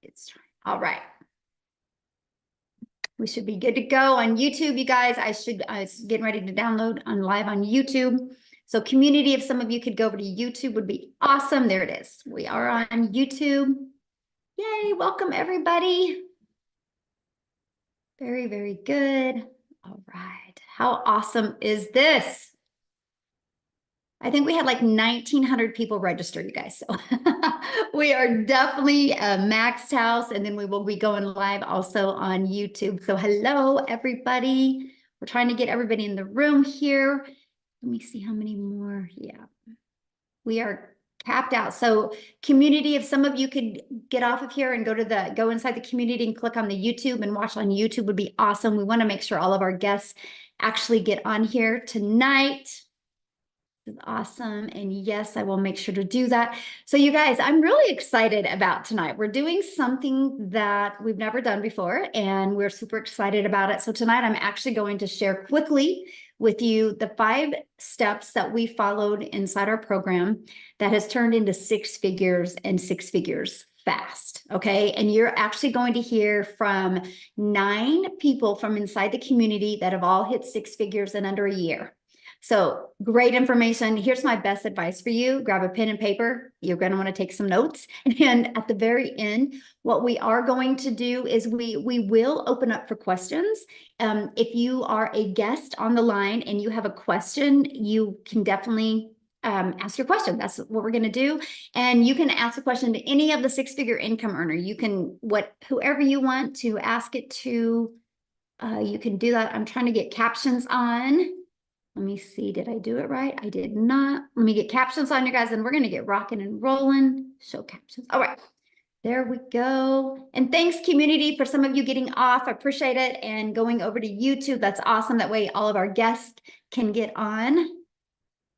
Get started. All right. We should be good to go on YouTube, you guys. I was getting ready to download on live on YouTube. So community, if some of you could go over to YouTube would be awesome. There it is. We are on YouTube. Yay, welcome everybody. Very, very good. All right. How awesome is this? I think we had like 1,900 people register, you guys. So we are definitely a maxed house, and then we will be going live also on YouTube. So hello, everybody. We're trying to get everybody in the room here. Let me see how many more. Yeah, we are capped out. So community, if some of you could get off of here and go inside the community and click on the YouTube and watch on YouTube would be awesome. We want to make sure all of our guests actually get on here tonight. Is awesome. And yes, I will make sure to do that. So you guys, I'm really excited about tonight. We're doing something that we've never done before, and we're super excited about it. So tonight I'm actually going to share quickly with you the 5 steps that we followed inside our program that has turned into 6 figures and 6 figures fast. Okay. And you're actually going to hear from 9 people from inside the community that have all hit 6 figures in under a year. So great information. Here's my best advice for you. Grab a pen and paper. You're going to want to take some notes. And at the very end, what we are going to do is we will open up for questions. If you are a guest on the line and you have a question, you can definitely ask your question. That's what we're going to do. And you can ask a question to any of the 6-figure income earner. You can, whoever you want to ask it to, you can do that. I'm trying to get captions on. Let me see, did I do it right? I did not. Let me get captions on you guys, and we're going to get rocking and rolling. Show captions. All right, there we go. And thanks, community, for some of you getting off. I appreciate it. And going over to YouTube, that's awesome. That way all of our guests can get on.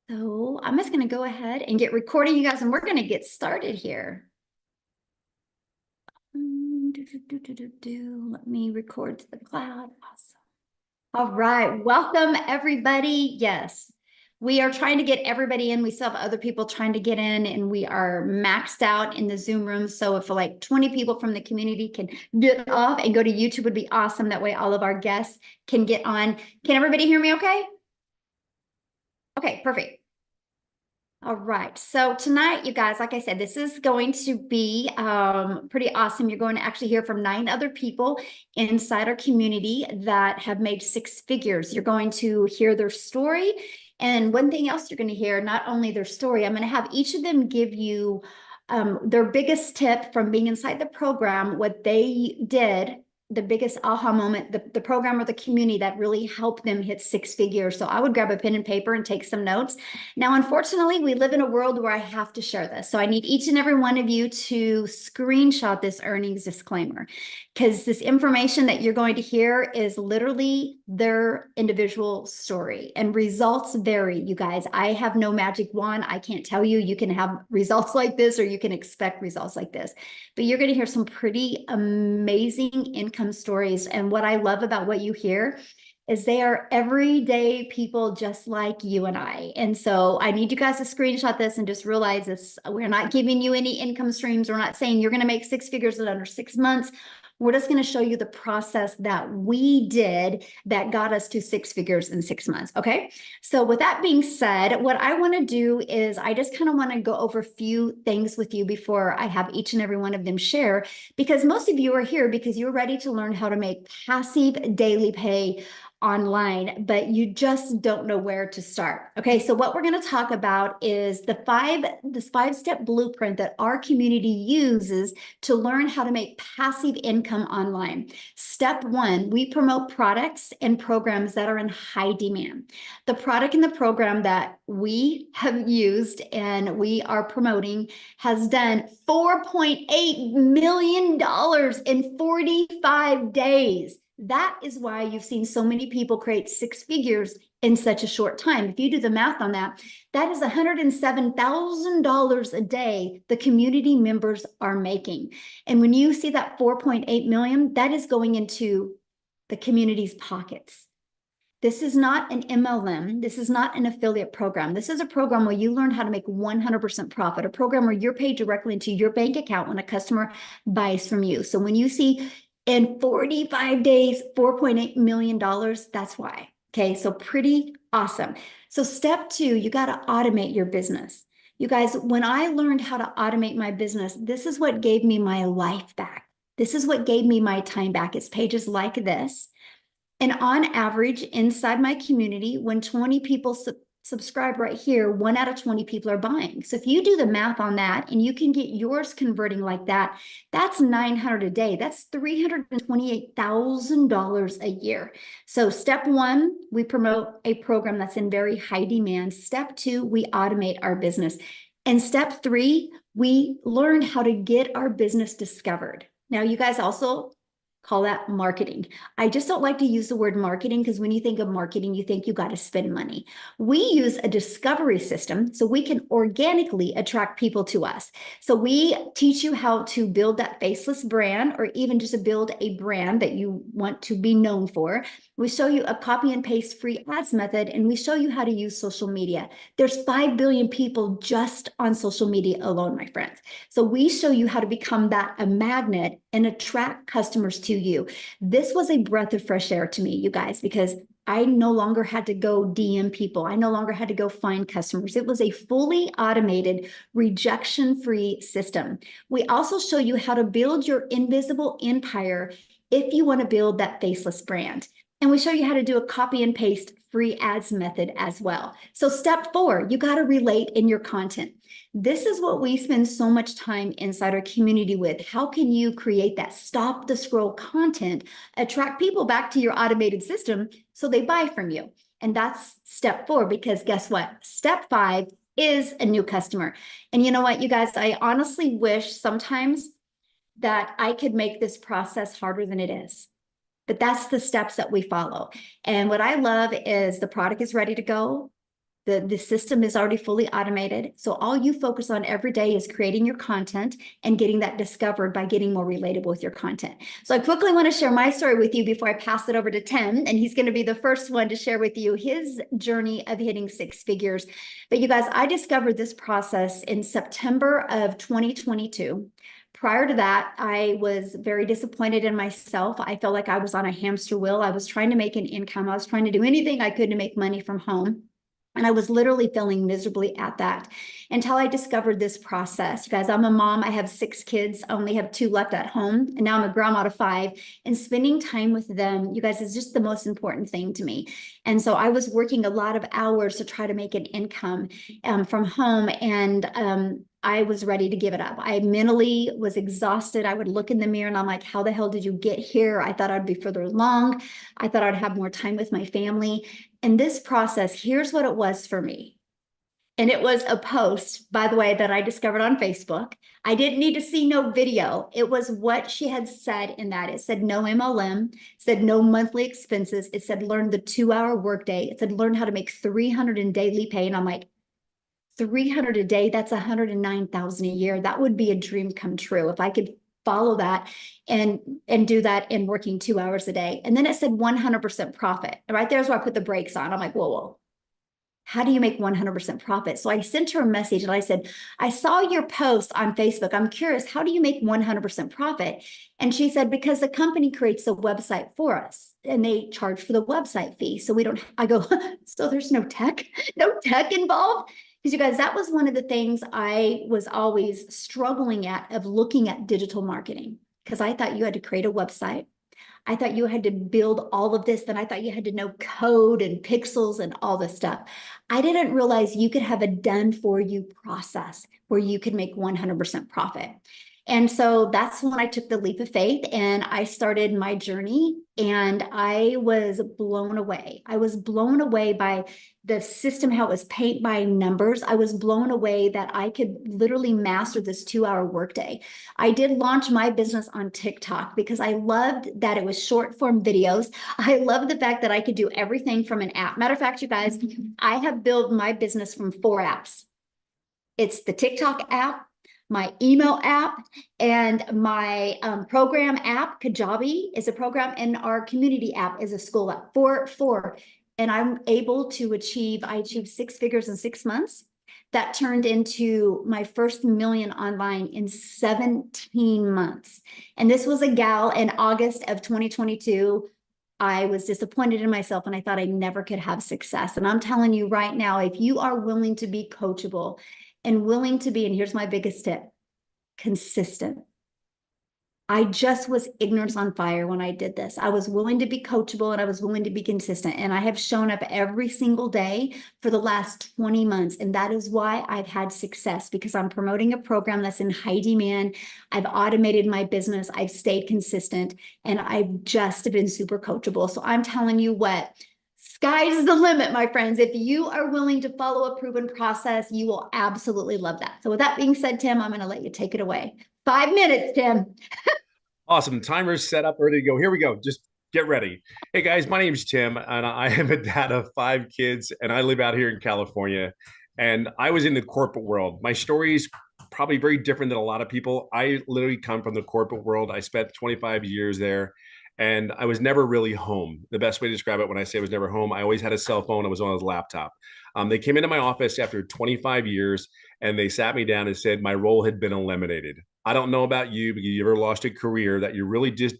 So I'm just going to go ahead and get recording, you guys, and we're going to get started here. Let me record to the cloud. Awesome. All right, welcome everybody. Yes, we are trying to get everybody in. We still have other people trying to get in, and we are maxed out in the Zoom room. So if like 20 people from the community can get off and go to YouTube would be awesome. That way all of our guests can get on. Can everybody hear me okay? Okay, perfect. All right, so tonight, you guys, like I said, this is going to be pretty awesome. You're going to actually hear from 9 other people inside our community that have made 6 figures. You're going to hear their story. And one thing else you're going to hear, not only their story, I'm going to have each of them give you their biggest tip from being inside the program, what they did, the biggest aha moment, the program or the community that really helped them hit 6 figures. So I would grab a pen and paper and take some notes. Now, unfortunately, we live in a world where I have to share this. So I need each and every one of you to screenshot this earnings disclaimer, because this information that you're going to hear is literally their individual story, and results vary, you guys. I have no magic wand. I can't tell you, you can have results like this or you can expect results like this, but you're going to hear some pretty amazing income stories. And what I love about what you hear is they are everyday people just like you and I. And so I need you guys to screenshot this and just realize this. We're not giving you any income streams. We're not saying you're going to make 6 figures in under 6 months. We're just going to show you the process that we did that got us to 6 figures in 6 months. Okay. So with that being said, what I want to do is I just kind of want to go over a few things with you before I have each and every one of them share, because most of you are here because you're ready to learn how to make passive daily pay online, but you just don't know where to start. Okay, so what we're going to talk about is this 5-step blueprint that our community uses to learn how to make passive income online. Step 1, we promote products and programs that are in high demand. The product and the program that we have used and we are promoting has done $4.8 million in 45 days. That is why you've seen so many people create 6 figures in such a short time. If you do the math on that, that is $107,000 a day the community members are making. And when you see that 4.8 million, that is going into the community's pockets. This is not an MLM. This is not an affiliate program. This is a program where you learn how to make 100% profit, a program where you're paid directly into your bank account when a customer buys from you. So when you see in 45 days, $4.8 million, that's why. Okay, so pretty awesome. So step 2, you got to automate your business. You guys, when I learned how to automate my business, this is what gave me my life back. This is what gave me my time back. It's pages like this. And on average, inside my community, when 20 people subscribe right here, 1 out of 20 people are buying. So if you do the math on that and you can get yours converting like that, that's $900 a day. That's $328,000 a year. So step 1, we promote a program that's in very high demand. Step 2, we automate our business. And step 3, we learn how to get our business discovered. Now, you guys also call that marketing. I just don't like to use the word marketing because when you think of marketing, you think you got to spend money. We use a discovery system so we can organically attract people to us. So we teach you how to build that faceless brand, or even just to build a brand that you want to be known for. We show you a copy and paste free ads method, and we show you how to use social media. There's 5 billion people just on social media alone, my friends. So we show you how to become a magnet and attract customers to you. This was a breath of fresh air to me, you guys, because I no longer had to go DM people. I no longer had to go find customers. It was a fully automated, rejection-free system. We also show you how to build your invisible empire if you want to build that faceless brand. And we show you how to do a copy and paste free ads method as well. So step 4, you got to relate in your content. This is what we spend so much time inside our community with. How can you create that stop the scroll content, attract people back to your automated system so they buy from you? And that's step 4, because guess what? Step 5 is a new customer. And you know what, you guys, I honestly wish sometimes that I could make this process harder than it is. But that's the steps that we follow. And what I love is the product is ready to go. The system is already fully automated. So all you focus on every day is creating your content and getting that discovered by getting more relatable with your content. So I quickly want to share my story with you before I pass it over to Tim. And he's going to be the first one to share with you his journey of hitting 6 figures. But you guys, I discovered this process in September of 2022. Prior to that, I was very disappointed in myself. I felt like I was on a hamster wheel. I was trying to make an income. I was trying to do anything I could to make money from home. And I was literally feeling miserably at that until I discovered this process. You guys, I'm a mom. I have 6 kids. I only have 2 left at home. And now I'm a grandma to 5. And spending time with them, you guys, is just the most important thing to me. And so I was working a lot of hours to try to make an income from home. And I was ready to give it up. I mentally was exhausted. I would look in the mirror and I'm like, how the hell did you get here? I thought I'd be further along. I thought I'd have more time with my family. And this process, here's what it was for me. And it was a post, by the way, that I discovered on Facebook. I didn't need to see no video. It was what she had said in that. It said no MLM, it said no monthly expenses. It said learn the 2-hour workday. It said learn how to make 300 in daily pay. And I'm like, 300 a day, that's 109,000 a year. That would be a dream come true if I could follow that and do that in working 2 hours a day. And then it said 100% profit. And right there's where I put the brakes on. I'm like, whoa, how do you make 100% profit? So I sent her a message and I said, I saw your post on Facebook. I'm curious, how do you make 100% profit? And she said, because the company creates a website for us and they charge for the website fee. So we don't, I go, so there's no tech involved? Because you guys, that was one of the things I was always struggling at, of looking at digital marketing, because I thought you had to create a website. I thought you had to build all of this. Then I thought you had to know code and pixels and all this stuff. I didn't realize you could have a done for you process where you could make 100% profit. And so that's when I took the leap of faith and I started my journey, and I was blown away. I was blown away by the system, how it was paint by numbers. I was blown away that I could literally master this 2-hour workday. I did launch my business on TikTok because I loved that it was short form videos. I loved the fact that I could do everything from an app. Matter of fact, you guys, I have built my business from 4 apps. It's the TikTok app, my email app, and my program app. Kajabi is a program, and our community app is a school app. Four. and I achieved six figures in 6 months. That turned into my first million online in 17 months. And this was a gal in August of 2022. I was disappointed in myself and I thought I never could have success. And I'm telling you right now, if you are willing to be coachable and willing to be, and here's my biggest tip, consistent. I just was ignorance on fire when I did this. I was willing to be coachable and I was willing to be consistent. And I have shown up every single day for the last 20 months. And that is why I've had success, because I'm promoting a program that's in high demand. I've automated my business. I've stayed consistent and I've just been super coachable. So I'm telling you what, sky's the limit, my friends. If you are willing to follow a proven process, you will absolutely love that. So with that being said, Tim, I'm going to let you take it away. 5 minutes, Tim. Awesome. Timer's set up, ready to go. Here we go. Just get ready. Hey guys, my name is Tim, and I am a dad of 5 kids, and I live out here in California. And I was in the corporate world. My story is probably very different than a lot of people. I literally come from the corporate world. I spent 25 years there, and I was never really home. The best way to describe it when I say I was never home, I always had a cell phone. I was on a laptop. They came into my office after 25 years, and they sat me down and said my role had been eliminated. I don't know about you, but you ever lost a career that you really just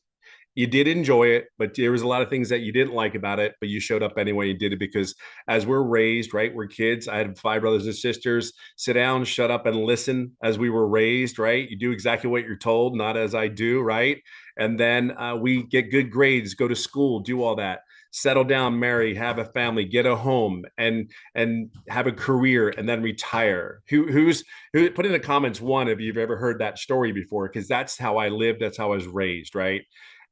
you did enjoy it, but there was a lot of things that you didn't like about it, but you showed up anyway and did it because as we're raised, right? We're kids. I had 5 brothers and sisters. Sit down, shut up, and listen as we were raised, right? You do exactly what you're told, not as I do, right? And then we get good grades, go to school, do all that, settle down, marry, have a family, get a home, and have a career, and then retire. Who put in the comments one if you've ever heard that story before, because that's how I lived, that's how I was raised, right?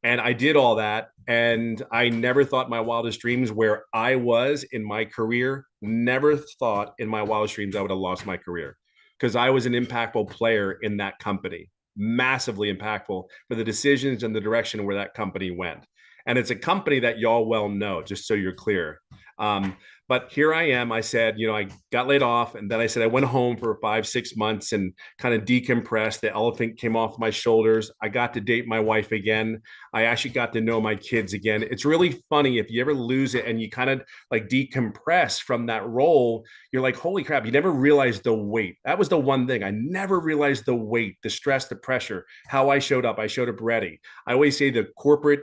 And I did all that. And I never thought my wildest dreams where I was in my career, never thought in my wildest dreams I would have lost my career because I was an impactful player in that company, massively impactful for the decisions and the direction where that company went. And it's a company that y'all well know, just so you're clear. Um, but here I am. I said, I got laid off. And then I said, I went home for 5, 6 months and kind of decompressed. The elephant came off my shoulders. I got to date my wife again. I actually got to know my kids again. It's really funny if you ever lose it and you kind of like decompress from that role, you're like, holy crap, you never realize the weight. That was the one thing. I never realized the weight, the stress, the pressure, how I showed up. I showed up ready. I always say the corporate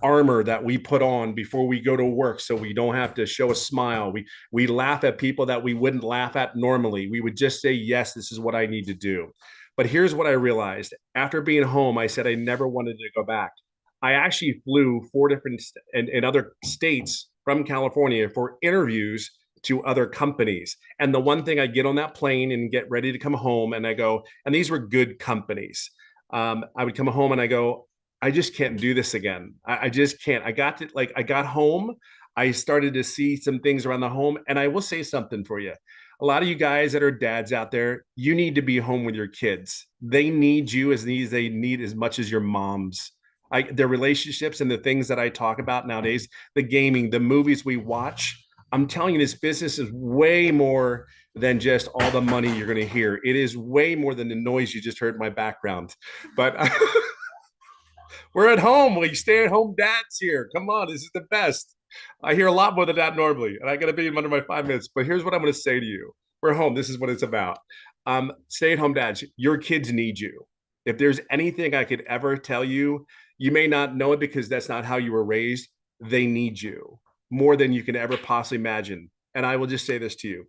armor that we put on before we go to work so we don't have to show a smile. We laugh at people that we wouldn't laugh at normally. We would just say, yes, this is what I need to do. But here's what I realized. After being home, I said I never wanted to go back. I actually flew 4 different in other states from California for interviews to other companies. And the one thing I get on that plane and get ready to come home and I go, and these were good companies. I would come home and I go, I just can't do this again. I just can't. I got home. I started to see some things around the home. And I will say something for you. A lot of you guys that are dads out there, you need to be home with your kids. They need you as they need as much as your moms. Their relationships and the things that I talk about nowadays, the gaming, the movies we watch. I'm telling you, this business is way more than just all the money you're going to hear. It is way more than the noise you just heard in my background. But we're at home. We stay at home dads here. Come on, this is the best. I hear a lot more than that normally, and I got to be under my 5 minutes. But here's what I'm going to say to you: we're home. This is what it's about. Stay at home dads. Your kids need you. If there's anything I could ever tell you, you may not know it because that's not how you were raised. They need you more than you can ever possibly imagine. And I will just say this to you: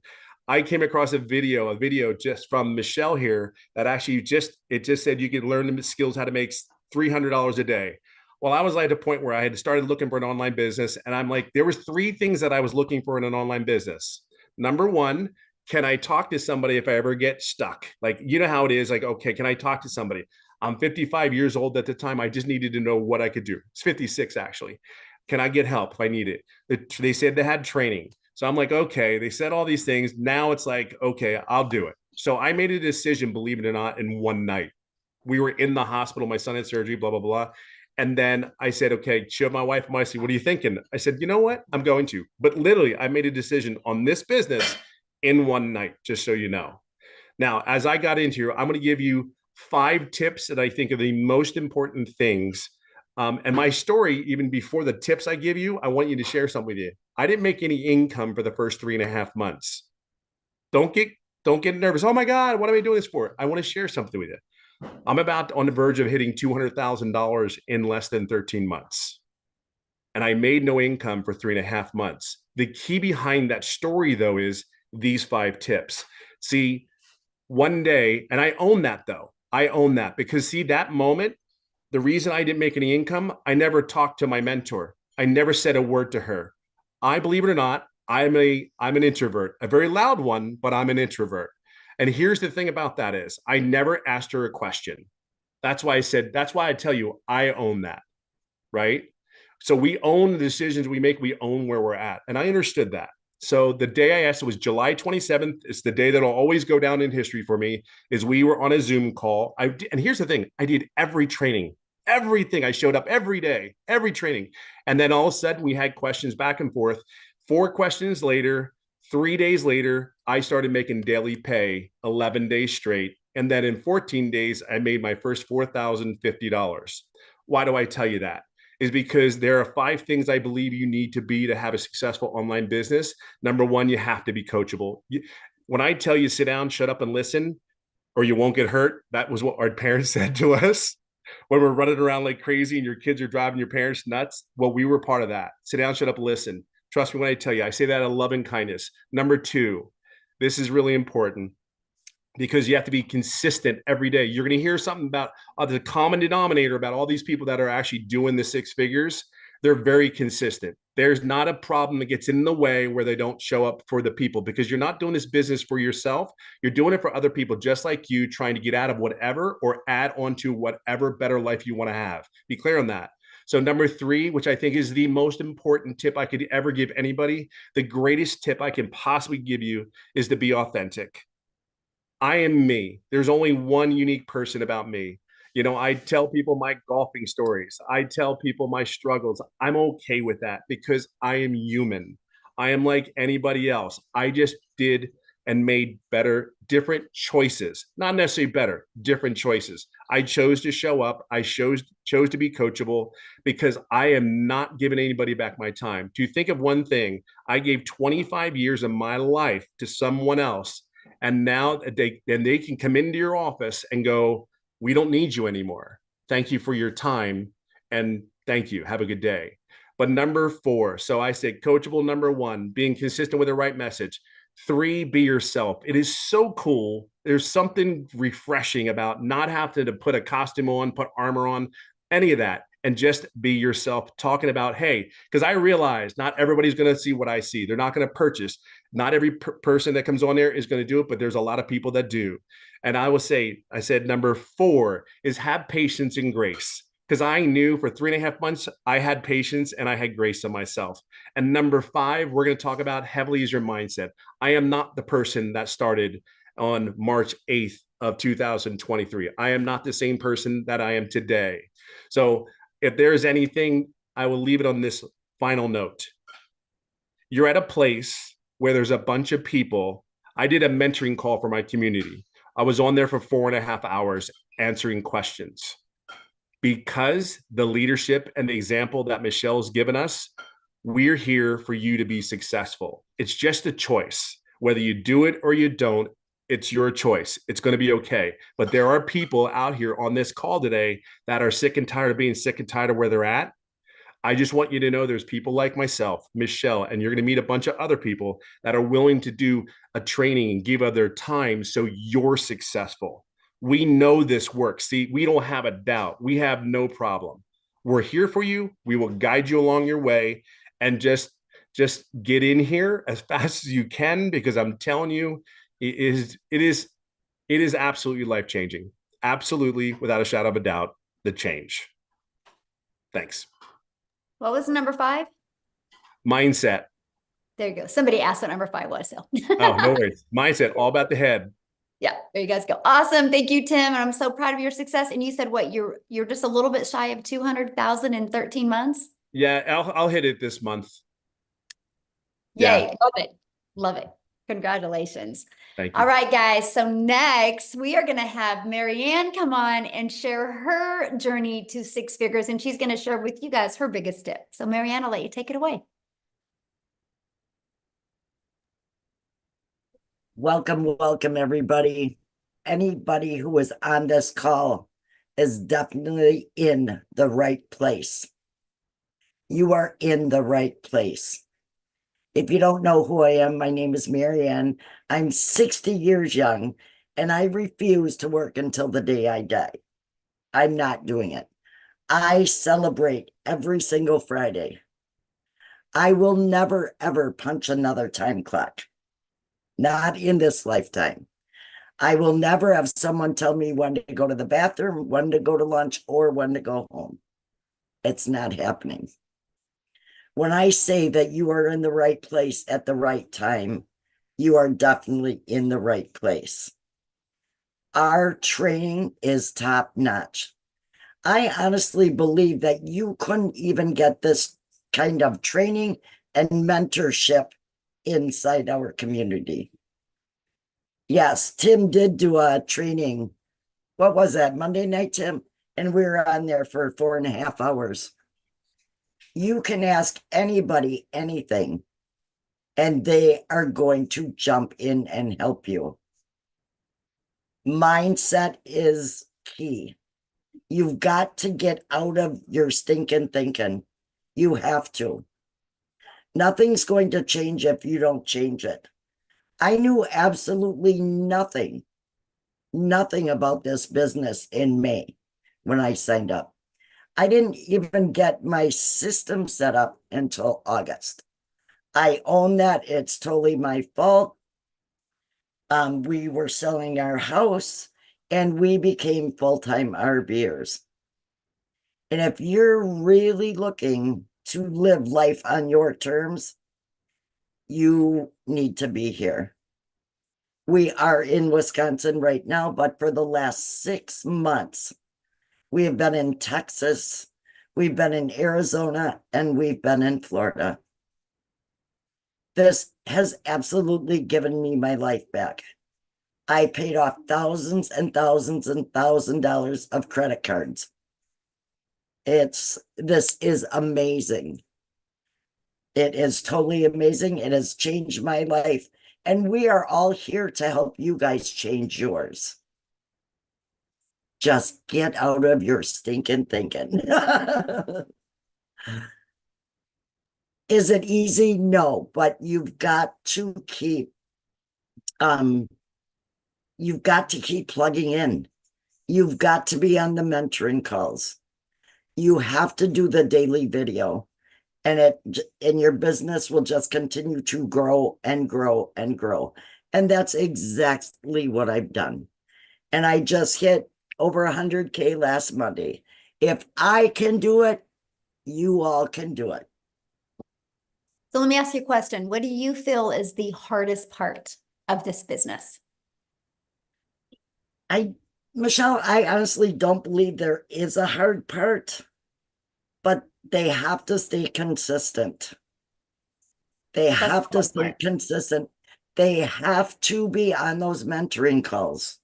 I came across a video just from Michelle here that actually just said you could learn the skills how to make $300 a day. Well, I was at a point where I had started looking for an online business, and I'm like, there was 3 things that I was looking for in an online business. Number one, can I talk to somebody if I ever get stuck? Like, you know how it is. Like, okay, can I talk to somebody? I'm 55 years old at the time. I just needed to know what I could do. It's 56 actually. Can I get help if I need it? They said they had training. So I'm like, okay, they said all these things. Now it's like, okay, I'll do it. So I made a decision, believe it or not, in one night. We were in the hospital. My son had surgery, blah, blah, blah. And then I said, okay, showed my wife, Marcy, what are you thinking? I said, you know what? I'm going to. But literally, I made a decision on this business in one night, just so you know. Now, as I got into here, I'm going to give you 5 tips that I think are the most important things And my story, even before the tips I give you, I want you to share something with you. I didn't make any income for the first 3.5 months. Don't get don't get nervous. Oh my God, what am I doing this for? I want to share something with you. I'm about on the verge of hitting $200,000 in less than 13 months. And I made no income for 3.5 months. The key behind that story, though, is these 5 tips. See, one day, and I own that, though. I own that because, see, that moment, the reason I didn't make any income, I never talked to my mentor. I never said a word to her. I, believe it or not, I'm an introvert, a very loud one, but I'm an introvert. And here's the thing about that is I never asked her a question. That's why I tell you, I own that, right? So we own the decisions we make, we own where we're at. And I understood that. So the day I asked, it was July 27th. It's the day that'll always go down in history for me, is we were on a Zoom call. And here's the thing, I did every training, everything. I showed up every day, every training. And then all of a sudden we had questions back and forth. 4 questions later, 3 days later, I started making daily pay 11 days straight. And then in 14 days, I made my first $4,050. Why do I tell you that? Is because there are 5 things I believe you need to be to have a successful online business. Number one, you have to be coachable. When I tell you sit down, shut up, and listen, or you won't get hurt, that was what our parents said to us when we're running around like crazy and your kids are driving your parents nuts. Well, we were part of that. Sit down, shut up, listen. Trust me when I tell you, I say that out of love and kindness. Number 2, this is really important because you have to be consistent every day. You're going to hear something about the common denominator about all these people that are actually doing the 6 figures. They're very consistent. There's not a problem that gets in the way where they don't show up for the people, because you're not doing this business for yourself. You're doing it for other people just like you, trying to get out of whatever or add on to whatever better life you want to have. Be clear on that. So number 3, which I think is the most important tip I could ever give anybody, the greatest tip I can possibly give you, is to be authentic. I am me. There's only one unique person about me. I tell people my golfing stories. I tell people my struggles. I'm okay with that because I am human. I am like anybody else. I just did and made better, different choices. Not necessarily better, different choices. I chose to show up. I chose to be coachable because I am not giving anybody back my time. To think of one thing, I gave 25 years of my life to someone else, and now they can come into your office and go, we don't need you anymore. Thank you for your time. And thank you. Have a good day. But number 4, so I said coachable. Number 1, being consistent with the right message. 3, be yourself. It is so cool. There's something refreshing about not having to put a costume on, put armor on, any of that, and just be yourself, talking about, hey, because I realize not everybody's going to see what I see. They're not going to purchase. Not every person that comes on there is going to do it, but there's a lot of people that do. And I said, number 4 is have patience and grace. Because I knew for 3.5 months, I had patience and I had grace on myself. And number 5, we're going to talk about heavily is your mindset. I am not the person that started on March 8th of 2023. I am not the same person that I am today. So if there's anything, I will leave it on this final note. You're at a place where there's a bunch of people. I did a mentoring call for my community. I was on there for 4.5 hours answering questions, because the leadership and the example that Michelle's given us, we're here for you to be successful. It's just a choice. Whether you do it or you don't, it's your choice. It's going to be okay. But there are people out here on this call today that are sick and tired of being sick and tired of where they're at. I just want you to know there's people like myself, Michelle, and you're going to meet a bunch of other people that are willing to do a training and give of their time so you're successful. We know this works. See, we don't have a doubt. We have no problem. We're here for you. We will guide you along your way, and just get in here as fast as you can, because I'm telling you, it is absolutely life-changing. Absolutely, without a shadow of a doubt, the change. Thanks. What was number 5? Mindset. There you go. Somebody asked what number 5 was. So. Oh, no worries. Mindset, all about the head. Yeah, there you guys go. Awesome. Thank you, Tim. And I'm so proud of your success. And you said what, you're just a little bit shy of 200,000 in 13 months? Yeah, I'll hit it this month. Yay. Yeah. Love it. Love it. Congratulations. Thank All you. right, guys. So next we are going to have Marianne come on and share her journey to six figures. And she's going to share with you guys her biggest tip. So Marianne, I'll let you take it away. Welcome, everybody. Anybody who is on this call is definitely in the right place. You are in the right place. If you don't know who I am, my name is Marianne. I'm 60 years young, and I refuse to work until the day I die. I'm not doing it. I celebrate every single Friday. I will never, ever punch another time clock. Not in this lifetime. I will never have someone tell me when to go to the bathroom, when to go to lunch, or when to go home. It's not happening. When I say that you are in the right place at the right time, you are definitely in the right place. Our training is top notch. I honestly believe that you couldn't even get this kind of training and mentorship inside our community. Yes, Tim did do a training. What was that, Monday night, Tim? And we were on there for 4.5 hours. You can ask anybody anything, and they are going to jump in and help you. Mindset is key. You've got to get out of your stinking thinking. You have to. Nothing's going to change if you don't change it. I knew absolutely nothing about this business in May when I signed up. I didn't even get my system set up until August. I own that. It's totally my fault. We were selling our house and we became full-time RVers. And if you're really looking to live life on your terms, you need to be here. We are in Wisconsin right now, but for the last 6 months, we have been in Texas, we've been in Arizona, and we've been in Florida. This has absolutely given me my life back. I paid off thousands and thousands and $1,000 of credit cards. This is amazing. It is totally amazing. It has changed my life. And we are all here to help you guys change yours. Just get out of your stinking thinking. Is it easy? No, but you've got to keep plugging in. You've got to be on the mentoring calls. You have to do the daily video, and your business will just continue to grow and grow and grow. And that's exactly what I've done. And I just hit over 100K last Monday. If I can do it, you all can do it. So let me ask you a question. What do you feel is the hardest part of this business? Michelle, I honestly don't believe there is a hard part, but they have to stay consistent. They have to stay consistent. They have to be on those mentoring calls.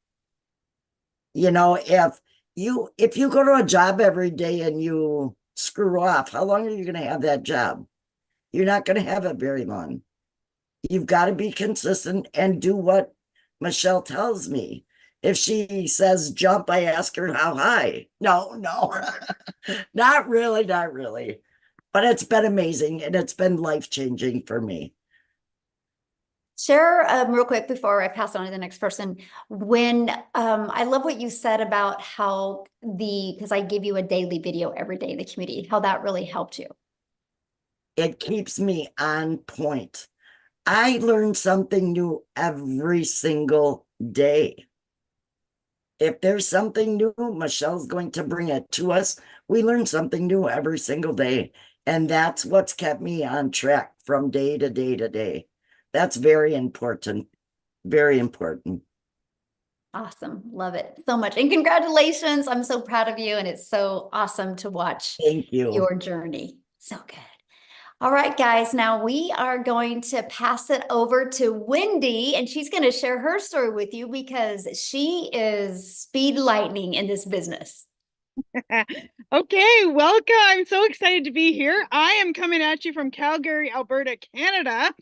You know, if you go to a job every day and you screw off, how long are you going to have that job? You're not going to have it very long. You've got to be consistent and do what Michelle tells me. If she says jump, I ask her how high. No, not really. But it's been amazing and it's been life-changing for me. Share real quick before I pass on to the next person. When I love what you said about how because I give you a daily video every day in the community, how that really helped you. It keeps me on point. I learn something new every single day. If there's something new, Michelle's going to bring it to us. We learn something new every single day. And that's what's kept me on track from day to day to day. That's very important. Very important. Awesome. Love it so much. And congratulations. I'm so proud of you. And it's so awesome to watch Thank you. your journey. So good. All right, guys, now we are going to pass it over to Wendy, and she's going to share her story with you because she is speed lightning in this business. Okay, welcome. I'm so excited to be here. I am coming at you from Calgary, Alberta, Canada,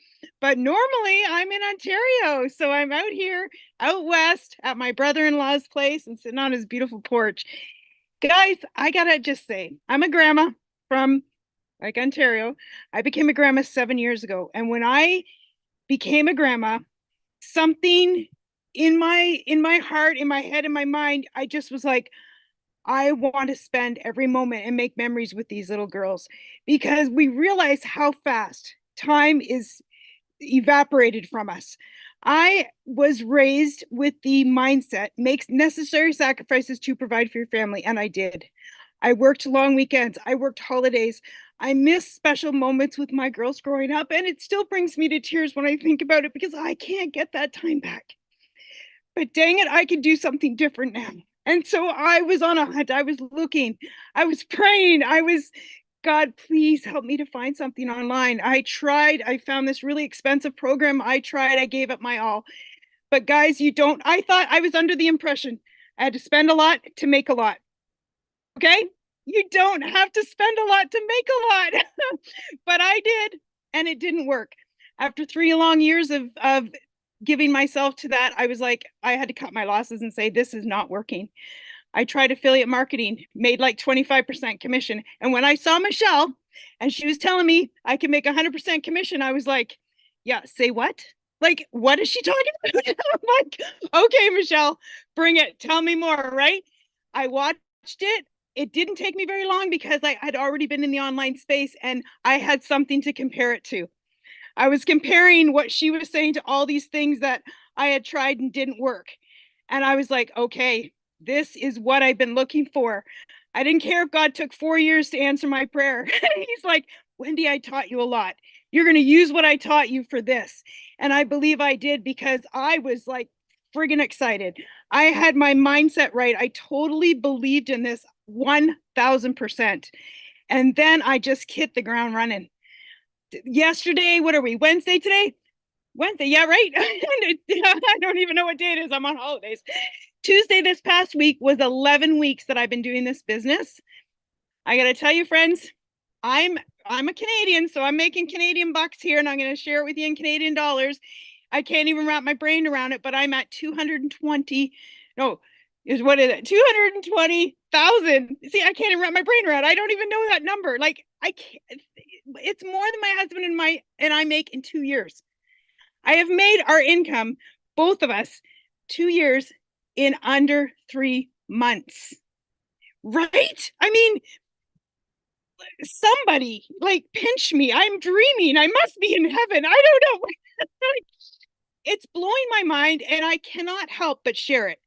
but normally I'm in Ontario. So I'm out here, out west at my brother-in-law's place and sitting on his beautiful porch. Guys, I gotta just say, I'm a grandma from like Ontario. I became a grandma 7 years ago. And when I became a grandma, something in my heart, in my head, in my mind, I just was like, I want to spend every moment and make memories with these little girls because we realize how fast time is evaporated from us. I was raised with the mindset, make necessary sacrifices to provide for your family, and I did. I worked long weekends, I worked holidays. I miss special moments with my girls growing up, and it still brings me to tears when I think about it because I can't get that time back. But dang it, I could do something different now. And so I was on a hunt. I was looking, I was praying, God, please help me to find something online. I tried, I found this really expensive program. I tried, I gave it my all. But guys, I thought I was under the impression I had to spend a lot to make a lot. Okay? You don't have to spend a lot to make a lot. But I did, and it didn't work. After 3 long years of giving myself to that, I was like, I had to cut my losses and say, this is not working. I tried affiliate marketing, made like 25% commission. And when I saw Michelle and she was telling me I can make 100% commission, I was like, yeah, say what? Like, what is she talking about? I'm like, okay, Michelle, bring it. Tell me more, right? I watched it. It didn't take me very long because I had already been in the online space and I had something to compare it to. I was comparing what she was saying to all these things that I had tried and didn't work. And I was like, okay, this is what I've been looking for. I didn't care if God took 4 years to answer my prayer. He's like, Wendy, I taught you a lot. You're going to use what I taught you for this. And I believe I did because I was like friggin' excited. I had my mindset right. I totally believed in this 1000%. And then I just hit the ground running. Yesterday, what are we, Wednesday today? Wednesday, yeah, right. I don't even know what day it is. I'm on holidays. Tuesday this past week was 11 weeks that I've been doing this business. I got to tell you, friends, I'm a Canadian, so I'm making Canadian bucks here, and I'm going to share it with you in Canadian dollars. I can't even wrap my brain around it, but I'm at 220. No, what is it? 220,000. See, I can't even wrap my brain around. I don't even know that number. Like I can't. It's more than my husband and I make in 2 years. I have made our income, both of us, 2 years in under 3 months. Right? I mean, somebody like pinch me. I'm dreaming. I must be in heaven. I don't know. It's blowing my mind, and I cannot help but share it.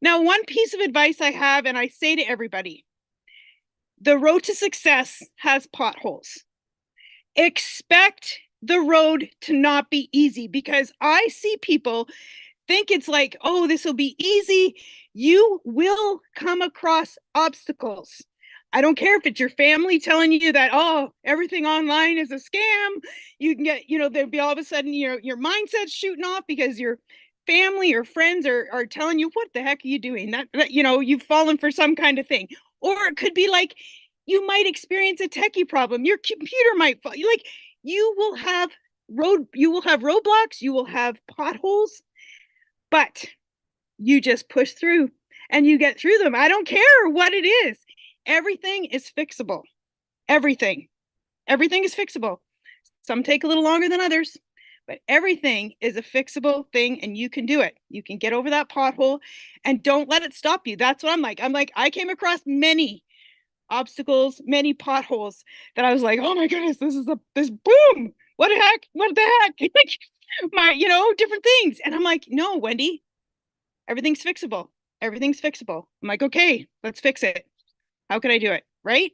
Now, one piece of advice I have, and I say to everybody, the road to success has potholes. Expect the road to not be easy because I see people think it's like, oh, this will be easy. You will come across obstacles. I don't care if it's your family telling you that, oh, everything online is a scam. You can get, there'll be all of a sudden your mindset's shooting off because your family or friends are telling you, what the heck are you doing? That you've fallen for some kind of thing. Or it could be like, you might experience a techie problem. Your computer might fall. Like you will have roadblocks, you will have potholes, but you just push through and you get through them. I don't care what it is. Everything is fixable. Everything is fixable. Some take a little longer than others, but everything is a fixable thing and you can do it. You can get over that pothole and don't let it stop you. That's what I'm like. I came across many obstacles, many potholes that I was like, oh my goodness, this boom. What the heck? What the heck? My, different things. And I'm like, no, Wendy, everything's fixable. Everything's fixable. I'm like, okay, let's fix it. How can I do it? Right?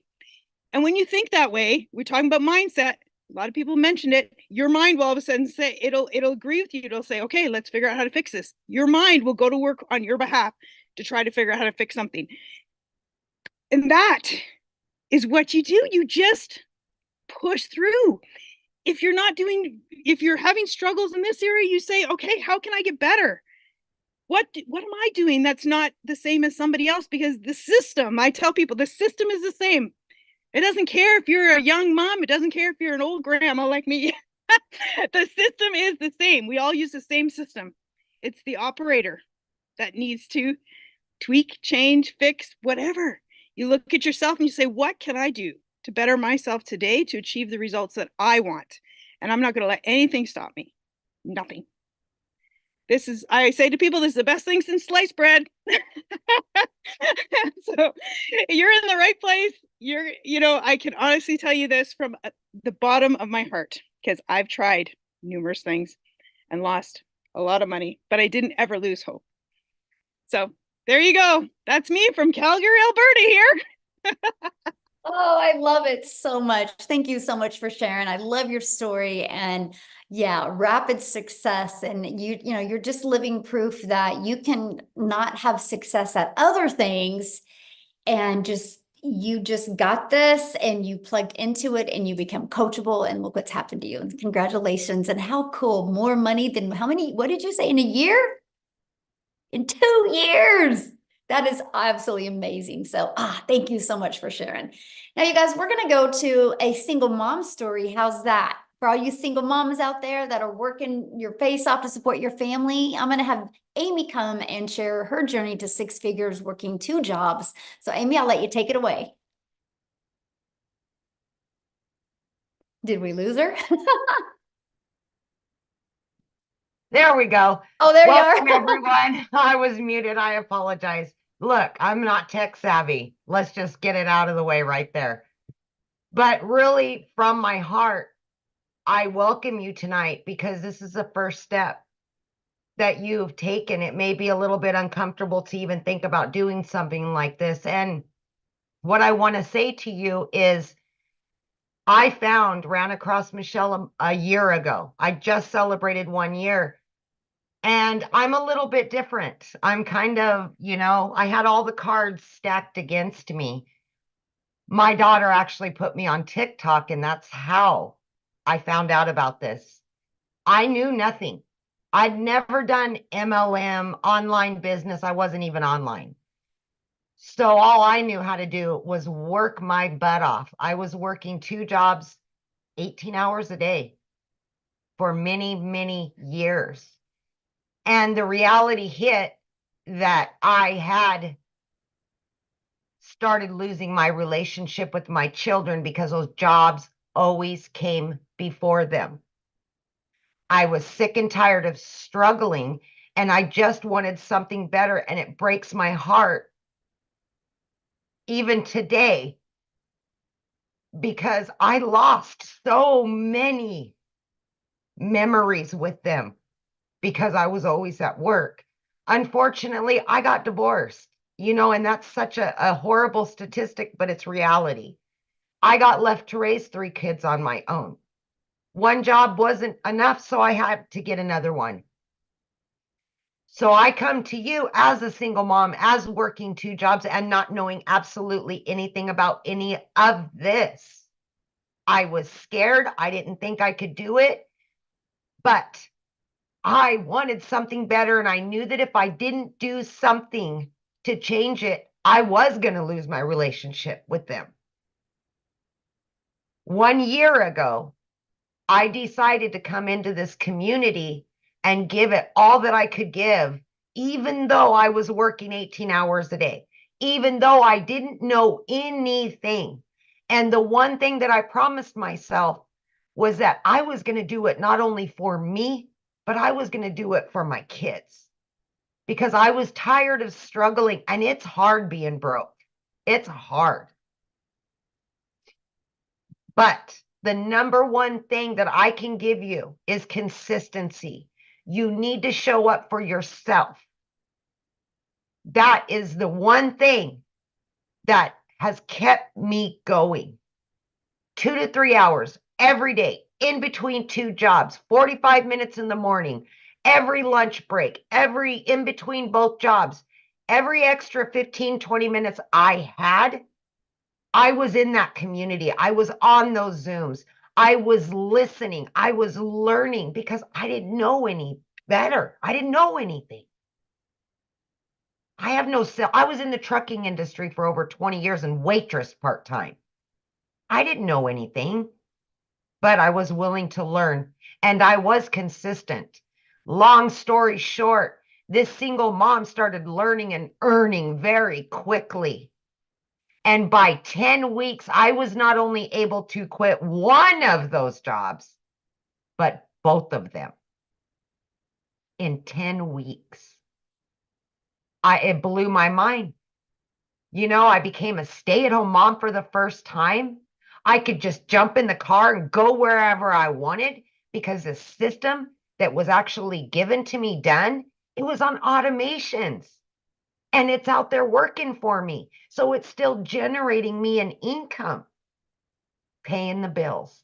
And when you think that way, we're talking about mindset. A lot of people mentioned it. Your mind will all of a sudden say, it'll agree with you. It'll say, okay, let's figure out how to fix this. Your mind will go to work on your behalf to try to figure out how to fix something. And that is what you do. You just push through. if you're having struggles in this area, you say, okay, how can I get better? What am I doing that's not the same as somebody else? Because the system, I tell people, the system is the same. It doesn't care if you're a young mom. It doesn't care if you're an old grandma like me. The system is the same. We all use the same system. It's the operator that needs to tweak, change, fix, whatever. You look at yourself and you say, what can I do to better myself today to achieve the results that I want? And I'm not going to let anything stop me. Nothing. I say to people, this is the best thing since sliced bread. So you're in the right place. I can honestly tell you this from the bottom of my heart, because I've tried numerous things and lost a lot of money, but I didn't ever lose hope. So there you go. That's me from Calgary, Alberta here. Oh, I love it so much. Thank you so much for sharing. I love your story, and yeah, rapid success. And you're just living proof that you can not have success at other things, and you just got this, and you plugged into it, and you become coachable, and look what's happened to you. And congratulations. And how cool. More money than what did you say, in a year? In 2 years. That is absolutely amazing. So, thank you so much for sharing. Now, you guys, we're going to go to a single mom story. How's that? For all you single moms out there that are working your face off to support your family, I'm going to have Amy come and share her journey to 6 figures working 2 jobs. So, Amy, I'll let you take it away. Did we lose her? There we go. Oh, there Welcome, you are. everyone. I was muted. I apologize. Look, I'm not tech savvy. Let's just get it out of the way right there. But really, from my heart, I welcome you tonight, because this is the first step that you've taken. It may be a little bit uncomfortable to even think about doing something like this. And what I want to say to you is, I ran across Michelle a year ago. I just celebrated 1 year. And I'm a little bit different. I'm kind of, I had all the cards stacked against me. My daughter actually put me on TikTok, and that's how I found out about this. I knew nothing. I'd never done MLM, online business. I wasn't even online. So all I knew how to do was work my butt off. I was working 2 jobs, 18 hours a day for many, many years. And the reality hit that I had started losing my relationship with my children, because those jobs always came before them. I was sick and tired of struggling, and I just wanted something better. And it breaks my heart even today, because I lost so many memories with them because I was always at work. Unfortunately, I got divorced, and that's such a horrible statistic, but it's reality. I got left to raise 3 kids on my own. 1 job wasn't enough, so I had to get another one. So I come to you as a single mom, as working 2 jobs and not knowing absolutely anything about any of this. I was scared. I didn't think I could do it, but I wanted something better, and I knew that if I didn't do something to change it, I was going to lose my relationship with them. 1 year ago, I decided to come into this community and give it all that I could give, even though I was working 18 hours a day, even though I didn't know anything. And the one thing that I promised myself was that I was going to do it not only for me, but I was going to do it for my kids, because I was tired of struggling. And it's hard being broke. It's hard. But the number one thing that I can give you is consistency. You need to show up for yourself. That is the one thing that has kept me going. 2 to 3 hours every day, in between 2 jobs, 45 minutes in the morning, every lunch break, every in between both jobs, every extra 15, 20 minutes I had, I was in that community. I was on those Zooms. I was listening. I was learning because I didn't know any better. I didn't know anything. I have no sell. I was in the trucking industry for over 20 years and waitress part-time. I didn't know anything, but I was willing to learn and I was consistent. Long story short, this single mom started learning and earning very quickly. And by 10 weeks, I was not only able to quit one of those jobs, but both of them in 10 weeks. It blew my mind. You know, I became a stay-at-home mom for the first time. I could just jump in the car and go wherever I wanted because the system that was actually given to me done, it was on automations and it's out there working for me. So it's still generating me an income, paying the bills.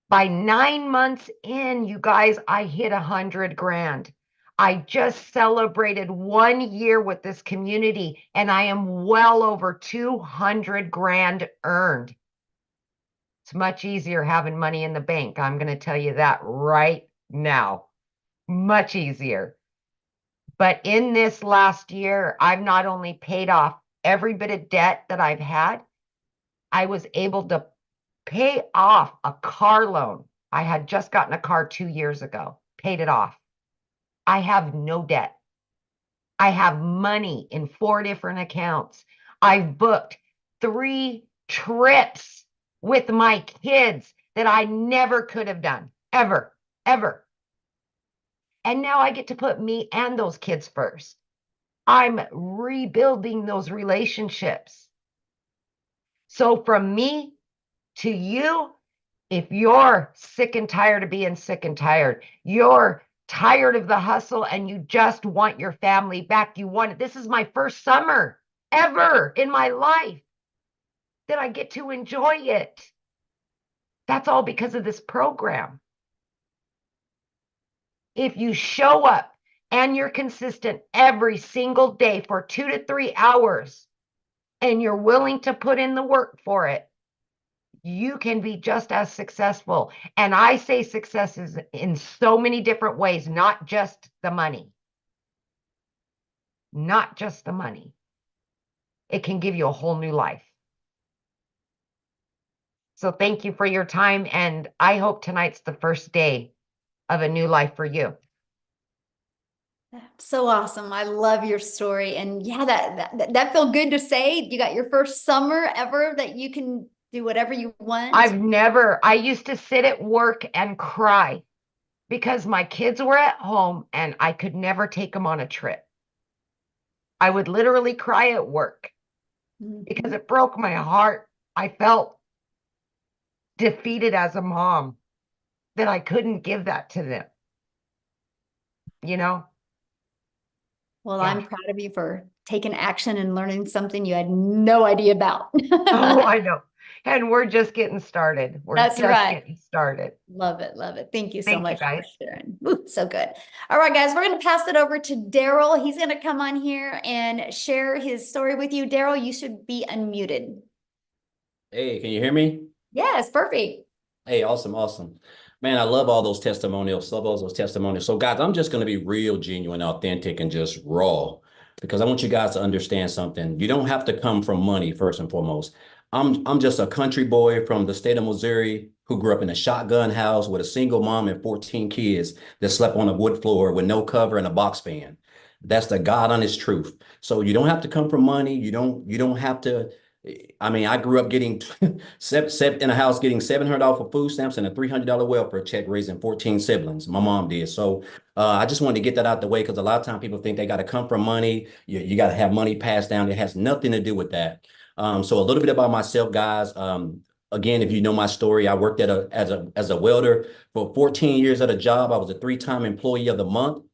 By 9 months in, you guys, I hit 100 grand. I just celebrated 1 year with this community and I am well over 200 grand earned. It's much easier having money in the bank. I'm going to tell you that right now. Much easier. But in this last year, I've not only paid off every bit of debt that I've had, I was able to pay off a car loan. I had just gotten a car 2 years ago, paid it off. I have no debt. I have money in 4 different accounts. I've booked 3 trips with my kids that I never could have done, ever, ever. And now I get to put me and those kids first. I'm rebuilding those relationships. So from me to you, if you're sick and tired of being sick and tired, you're tired of the hustle and you just want your family back, you want it. This is my first summer ever in my life that I get to enjoy it. That's all because of this program. If you show up and you're consistent every single day for 2 to 3 hours and you're willing to put in the work for it, you can be just as successful. And I say success is in so many different ways, not just the money. Not just the money. It can give you a whole new life. So thank you for your time. And I hope tonight's the first day of a new life for you. So awesome. I love your story. And yeah, that felt good to say. You got your first summer ever that you can do whatever you want. I used to sit at work and cry because my kids were at home and I could never take them on a trip. I would literally cry at work because it broke my heart. I felt defeated as a mom that I couldn't give that to them. You know? Well, Yeah. I'm proud of you for taking action and learning something you had no idea about. Oh, I know. And we're just getting started. That's right. Getting started. Love it. Love it. Thank you so Thank you, much for guys. sharing. Ooh, so good. All right, guys, we're going to pass it over to Daryl. He's going to come on here and share his story with you. Daryl, you should be unmuted. Hey, can you hear me? Yes, perfect. Hey, awesome, awesome. Man, I love all those testimonials, love all those testimonials. So guys, I'm just going to be real, genuine, authentic, and just raw because I want you guys to understand something. You don't have to come from money first and foremost. I'm just a country boy from the state of Missouri who grew up in a shotgun house with a single mom and 14 kids that slept on a wood floor with no cover and a box fan. That's the God honest truth. So you don't have to come from money. You don't have to. I mean, I grew up getting seven in a house getting $700 for food stamps and a $300 welfare check, raising 14 siblings. My mom did. So I just wanted to get that out the way because a lot of times people think they got to come from money. You got to have money passed down. It has nothing to do with that. So a little bit about myself, guys. Again, if you know my story, I worked as a welder for 14 years at a job. I was a 3-time employee of the month.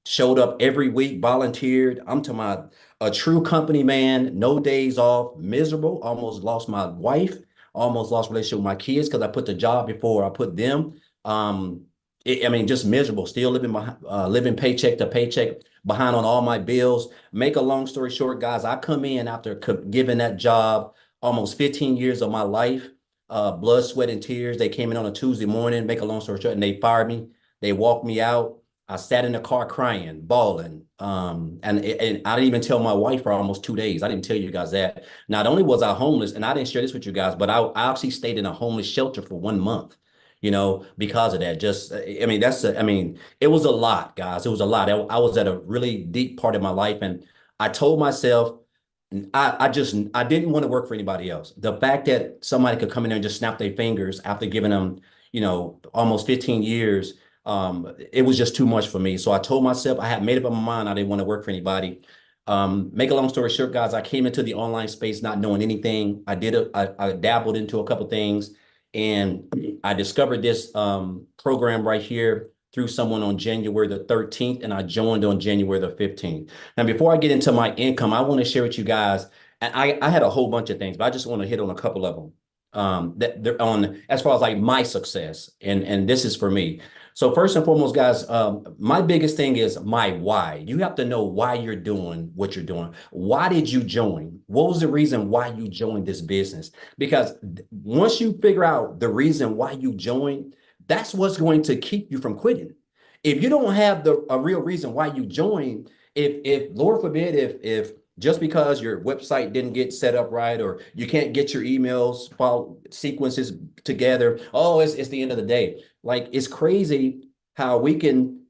Showed up every week, volunteered. I'm to a true company man, no days off, miserable, almost lost my wife, almost lost relationship with my kids because I put the job before I put them. I mean, just miserable, still living paycheck to paycheck, behind on all my bills. Make a long story short, guys, I come in after giving that job almost 15 years of my life. blood, sweat, and tears. They came in on a Tuesday morning, make a long story short, and they fired me. They walked me out. I sat in the car crying, bawling. And I didn't even tell my wife for almost 2 days. I didn't tell you guys that. Not only was I homeless, and I didn't share this with you guys, but I actually stayed in a homeless shelter for 1 month, because of that. Just, I mean, it was a lot, guys. It was a lot. I was at a really deep part of my life. And I told myself, I didn't want to work for anybody else. The fact that somebody could come in there and just snap their fingers after giving them, almost 15 years, it was just too much for me. So I told myself, I had made up my mind, I didn't want to work for anybody. Make a long story short, guys, I came into the online space not knowing anything. I dabbled into a couple things, and I discovered this program right here through someone on January the 13th, and I joined on January the 15th. Now, before I get into my income, I want to share with you guys, and I had a whole bunch of things, but I just want to hit on a couple of them. That they're on as far as like my success, and this is for me. So first and foremost, guys, my biggest thing is my why. You have to know why you're doing what you're doing. Why did you join? What was the reason why you joined this business? Because once you figure out the reason why you joined, that's what's going to keep you from quitting. If you don't have a real reason why you joined, if Lord forbid, if just because your website didn't get set up right, or you can't get your emails file sequences together, oh, it's the end of the day. Like, it's crazy how we can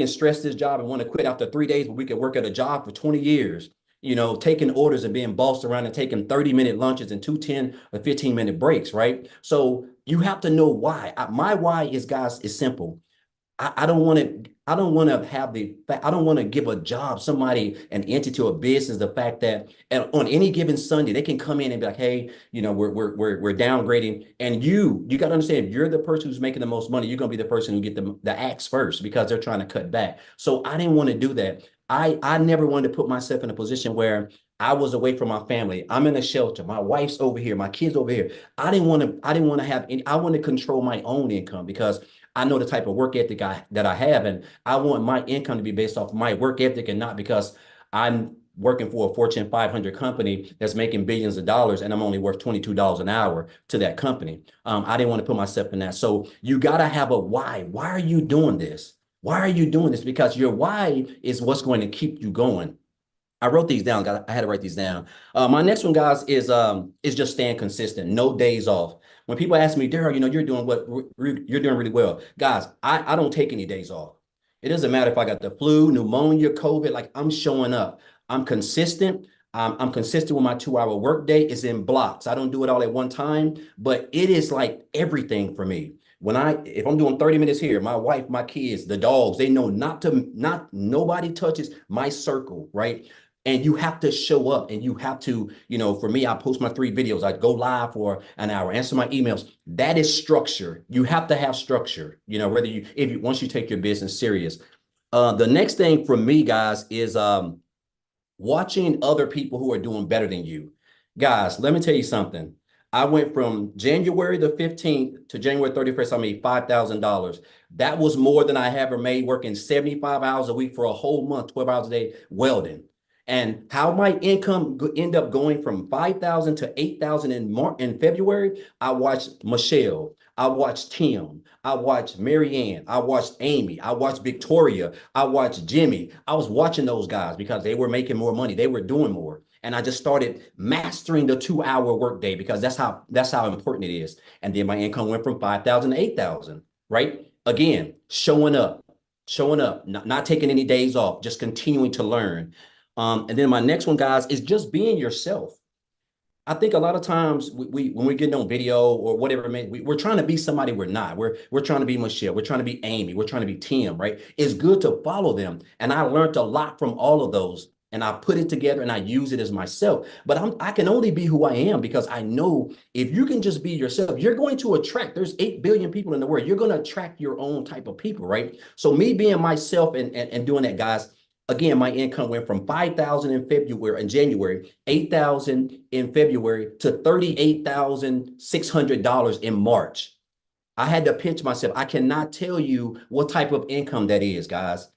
stress this job and want to quit after 3 days, but we can work at a job for 20 years, taking orders and being bossed around and taking 30-minute lunches and 2 10 or 15-minute breaks, right? So you have to know why. My why is, guys, is simple. I don't want to. I don't want to have the. I don't want to give a job, somebody, an entity, or a business, the fact that on any given Sunday they can come in and be like, hey, we're downgrading, and you got to understand, if you're the person who's making the most money, you're gonna be the person who get the axe first because they're trying to cut back. So I didn't want to do that. I never wanted to put myself in a position where I was away from my family. I'm in a shelter. My wife's over here. My kids over here. I didn't want to. I didn't want to have any. I want to control my own income because I know the type of work ethic that I have, and I want my income to be based off my work ethic and not because I'm working for a Fortune 500 company that's making billions of dollars and I'm only worth $22 an hour to that company. I didn't want to put myself in that. So you got to have a why. Why are you doing this? Why are you doing this? Because your why is what's going to keep you going. I wrote these down, guys. I had to write these down. My next one, guys, is just staying consistent. No days off. When people ask me, Daryl, you're doing you're doing really well. Guys, I don't take any days off. It doesn't matter if I got the flu, pneumonia, COVID, like, I'm showing up. I'm consistent. I'm consistent with my 2-hour workday. It's in blocks. I don't do it all at one time, but it is like everything for me. If I'm doing 30 minutes here, my wife, my kids, the dogs, they know nobody touches my circle, right? And you have to show up, and you have to, for me, I post my 3 videos. I go live for an hour, answer my emails. That is structure. You have to have structure, once you take your business serious. The next thing for me, guys, is watching other people who are doing better than you. Guys, let me tell you something. I went from January the 15th to January 31st. I made $5,000. That was more than I ever made working 75 hours a week for a whole month, 12 hours a day, welding. And how my income end up going from 5,000 to 8,000 in February, I watched Michelle, I watched Tim, I watched Marianne, I watched Amy, I watched Victoria, I watched Jimmy. I was watching those guys because they were making more money, they were doing more. And I just started mastering the 2-hour workday because that's how important it is. And then my income went from 5,000 to 8,000, right? Again, showing up, not taking any days off, just continuing to learn. And then my next one, guys, is just being yourself. I think a lot of times when we get on video or whatever, we're trying to be somebody we're not. We're trying to be Michelle. We're trying to be Amy. We're trying to be Tim, right? It's good to follow them. And I learned a lot from all of those. And I put it together and I use it as myself. But I can only be who I am because I know if you can just be yourself, you're going to attract. There's 8 billion people in the world. You're going to attract your own type of people, right? So me being myself and doing that, guys. Again, my income went from 5,000 in January, 8,000 in February to $38,600 in March. I had to pinch myself. I cannot tell you what type of income that is, guys.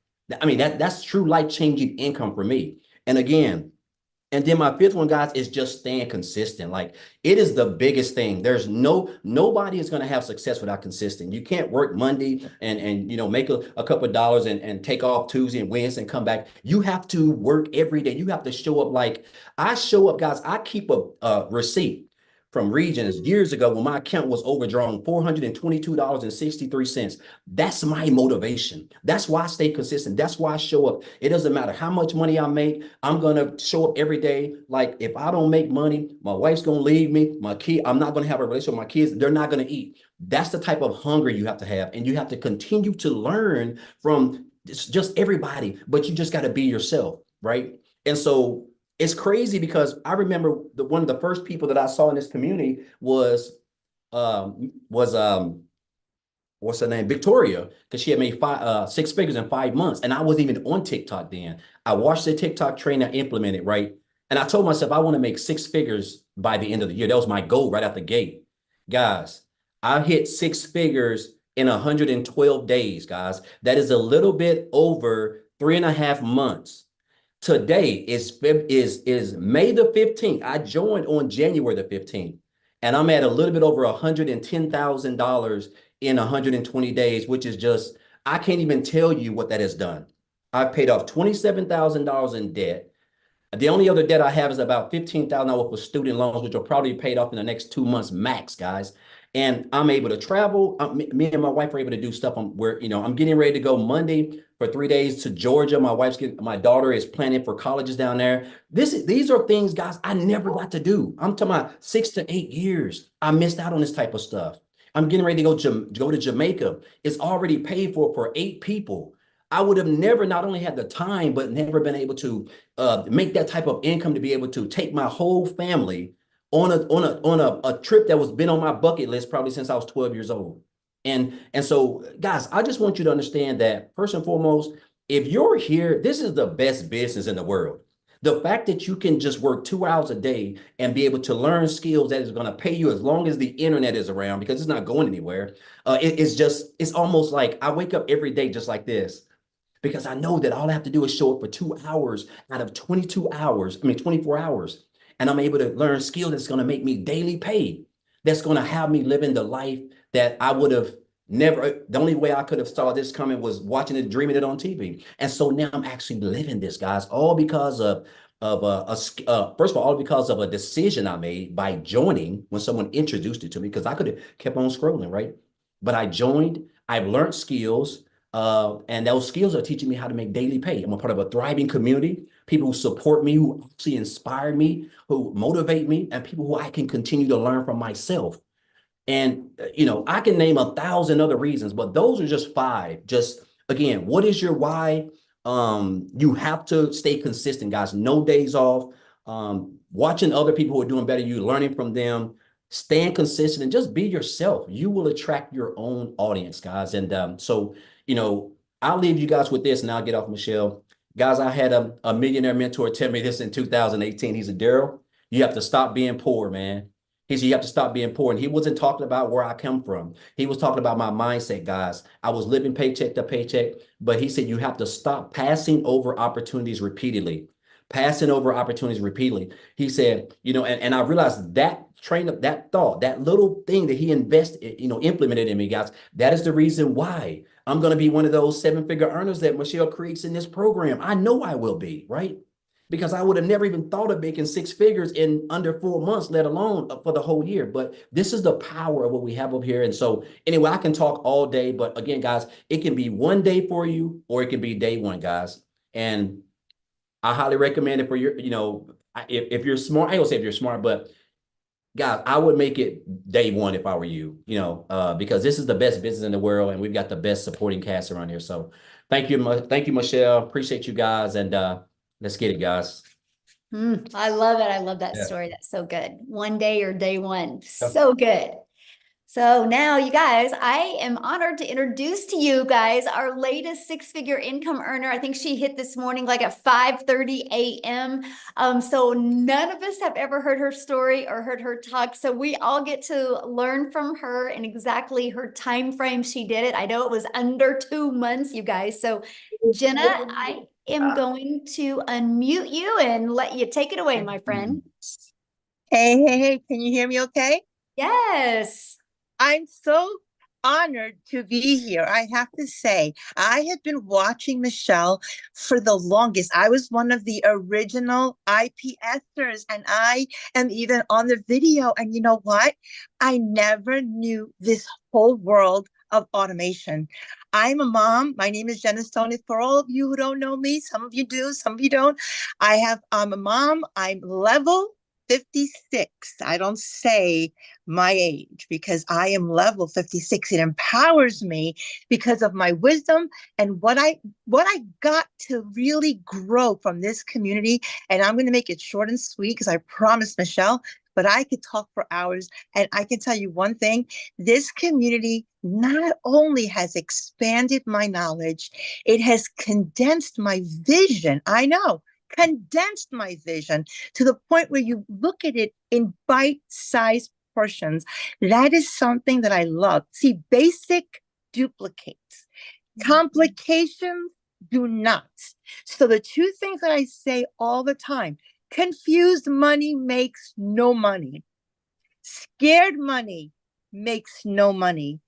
I mean, that's true life-changing income for me. And again, And then my fifth one, guys, is just staying consistent. Like it is the biggest thing. There's nobody is going to have success without consistent. You can't work Monday and make a couple of dollars and take off Tuesday and Wednesday and come back. You have to work every day. You have to show up like I show up, guys. I keep a receipt from Regions years ago when my account was overdrawn $422.63. That's my motivation. That's why I stay consistent. That's why I show up. It doesn't matter how much money I make. I'm going to show up every day. Like if I don't make money, my wife's going to leave me. I'm not going to have a relationship with my kids. They're not going to eat. That's the type of hunger you have to have. And you have to continue to learn from just everybody, but you just got to be yourself. Right. And so it's crazy because I remember one of the first people that I saw in this community was what's her name? Victoria, because she had made 6 figures in 5 months. And I wasn't even on TikTok then. I watched the TikTok trainer implement it, right? And I told myself I want to make 6 figures by the end of the year. That was my goal right out the gate. Guys, I hit 6 figures in 112 days, guys. That is a little bit over 3.5 months. Today is May the 15th. I joined on January the 15th, and I'm at a little bit over $110,000 in 120 days, which is just, I can't even tell you what that has done. I've paid off $27,000 in debt. The only other debt I have is about $15,000 for student loans, which will probably be paid off in the next 2 months max, guys. And I'm able to travel. Me and my wife are able to do stuff. I'm getting ready to go Monday for 3 days to Georgia. My daughter is planning for colleges down there. These are things, guys, I never got to do. I'm talking about 6 to 8 years. I missed out on this type of stuff. I'm getting ready to go to Jamaica. It's already paid for 8 people. I would have never not only had the time, but never been able to make that type of income to be able to take my whole family on a trip that was been on my bucket list probably since I was 12 years old. And so, guys, I just want you to understand that first and foremost, if you're here, this is the best business in the world. The fact that you can just work 2 hours a day and be able to learn skills that is going to pay you as long as the internet is around, because it's not going anywhere. It's almost like I wake up every day just like this, because I know that all I have to do is show up for 2 hours out of 24 hours. And I'm able to learn skills that's going to make me daily pay. That's going to have me living the life that I would have never. The only way I could have saw this coming was watching it, dreaming it on TV. And so now I'm actually living this, guys, all because of first of all because of a decision I made by joining when someone introduced it to me, because I could have kept on scrolling, right? But I joined, I've learned skills, and those skills are teaching me how to make daily pay. I'm a part of a thriving community, people who support me, who actually inspire me, who motivate me, and people who I can continue to learn from myself. And, I can name 1,000 other reasons, but those are just 5. Just again, what is your why? You have to stay consistent, guys. No days off. Watching other people who are doing better, you learning from them, staying consistent, and just be yourself. You will attract your own audience, guys. And so, I'll leave you guys with this and I'll get off, Michelle. Guys, I had a millionaire mentor tell me this in 2018. He said, Daryl, you have to stop being poor, man. He said, you have to stop being poor. And he wasn't talking about where I come from. He was talking about my mindset, guys. I was living paycheck to paycheck, but he said, you have to stop passing over opportunities repeatedly. Passing over opportunities repeatedly. He said, and I realized that that thought, that little thing that he invested, implemented in me, guys, that is the reason why I'm going to be one of those 7-figure earners that Michelle creates in this program. I know I will be, right? Because I would have never even thought of making 6 figures in under 4 months, let alone for the whole year. But this is the power of what we have up here. And so anyway, I can talk all day, but again, guys, it can be one day for you, or it can be day one, guys. And I highly recommend it for your, if you're smart, I don't say if you're smart, but guys, I would make it day one if I were you, because this is the best business in the world, and we've got the best supporting cast around here. So thank you, Michelle. Appreciate you guys, and let's get it, guys. I love it. I love that story. That's so good. One day or day one. So good. So now, you guys, I am honored to introduce to you guys our latest 6-figure income earner. I think she hit this morning like at 5:30 a.m. So none of us have ever heard her story or heard her talk. So we all get to learn from her and exactly her time frame she did it. I know it was under 2 months, you guys. So Jenna, am going to unmute you and let you take it away, my friend. Hey, can you hear me okay? Yes. I'm so honored to be here. I have to say, I have been watching Michelle for the longest. I was one of the original IPSers, and I am even on the video. And you know what? I never knew this whole world of automation. I'm a mom. My name is Jenna Stone. For all of you who don't know me, some of you do, some of you don't. I'm a mom. I'm level 56. I don't say my age because I am level 56. It empowers me because of my wisdom and what I got to really grow from this community. And I'm going to make it short and sweet because I promised Michelle, but I could talk for hours. And I can tell you one thing, this community not only has expanded my knowledge, it has condensed my vision. I know, condensed my vision to the point where you look at it in bite-sized portions. That is something that I love. See, basic duplicates. Complications do not. So the two things that I say all the time, confused money makes no money. Scared money makes no money.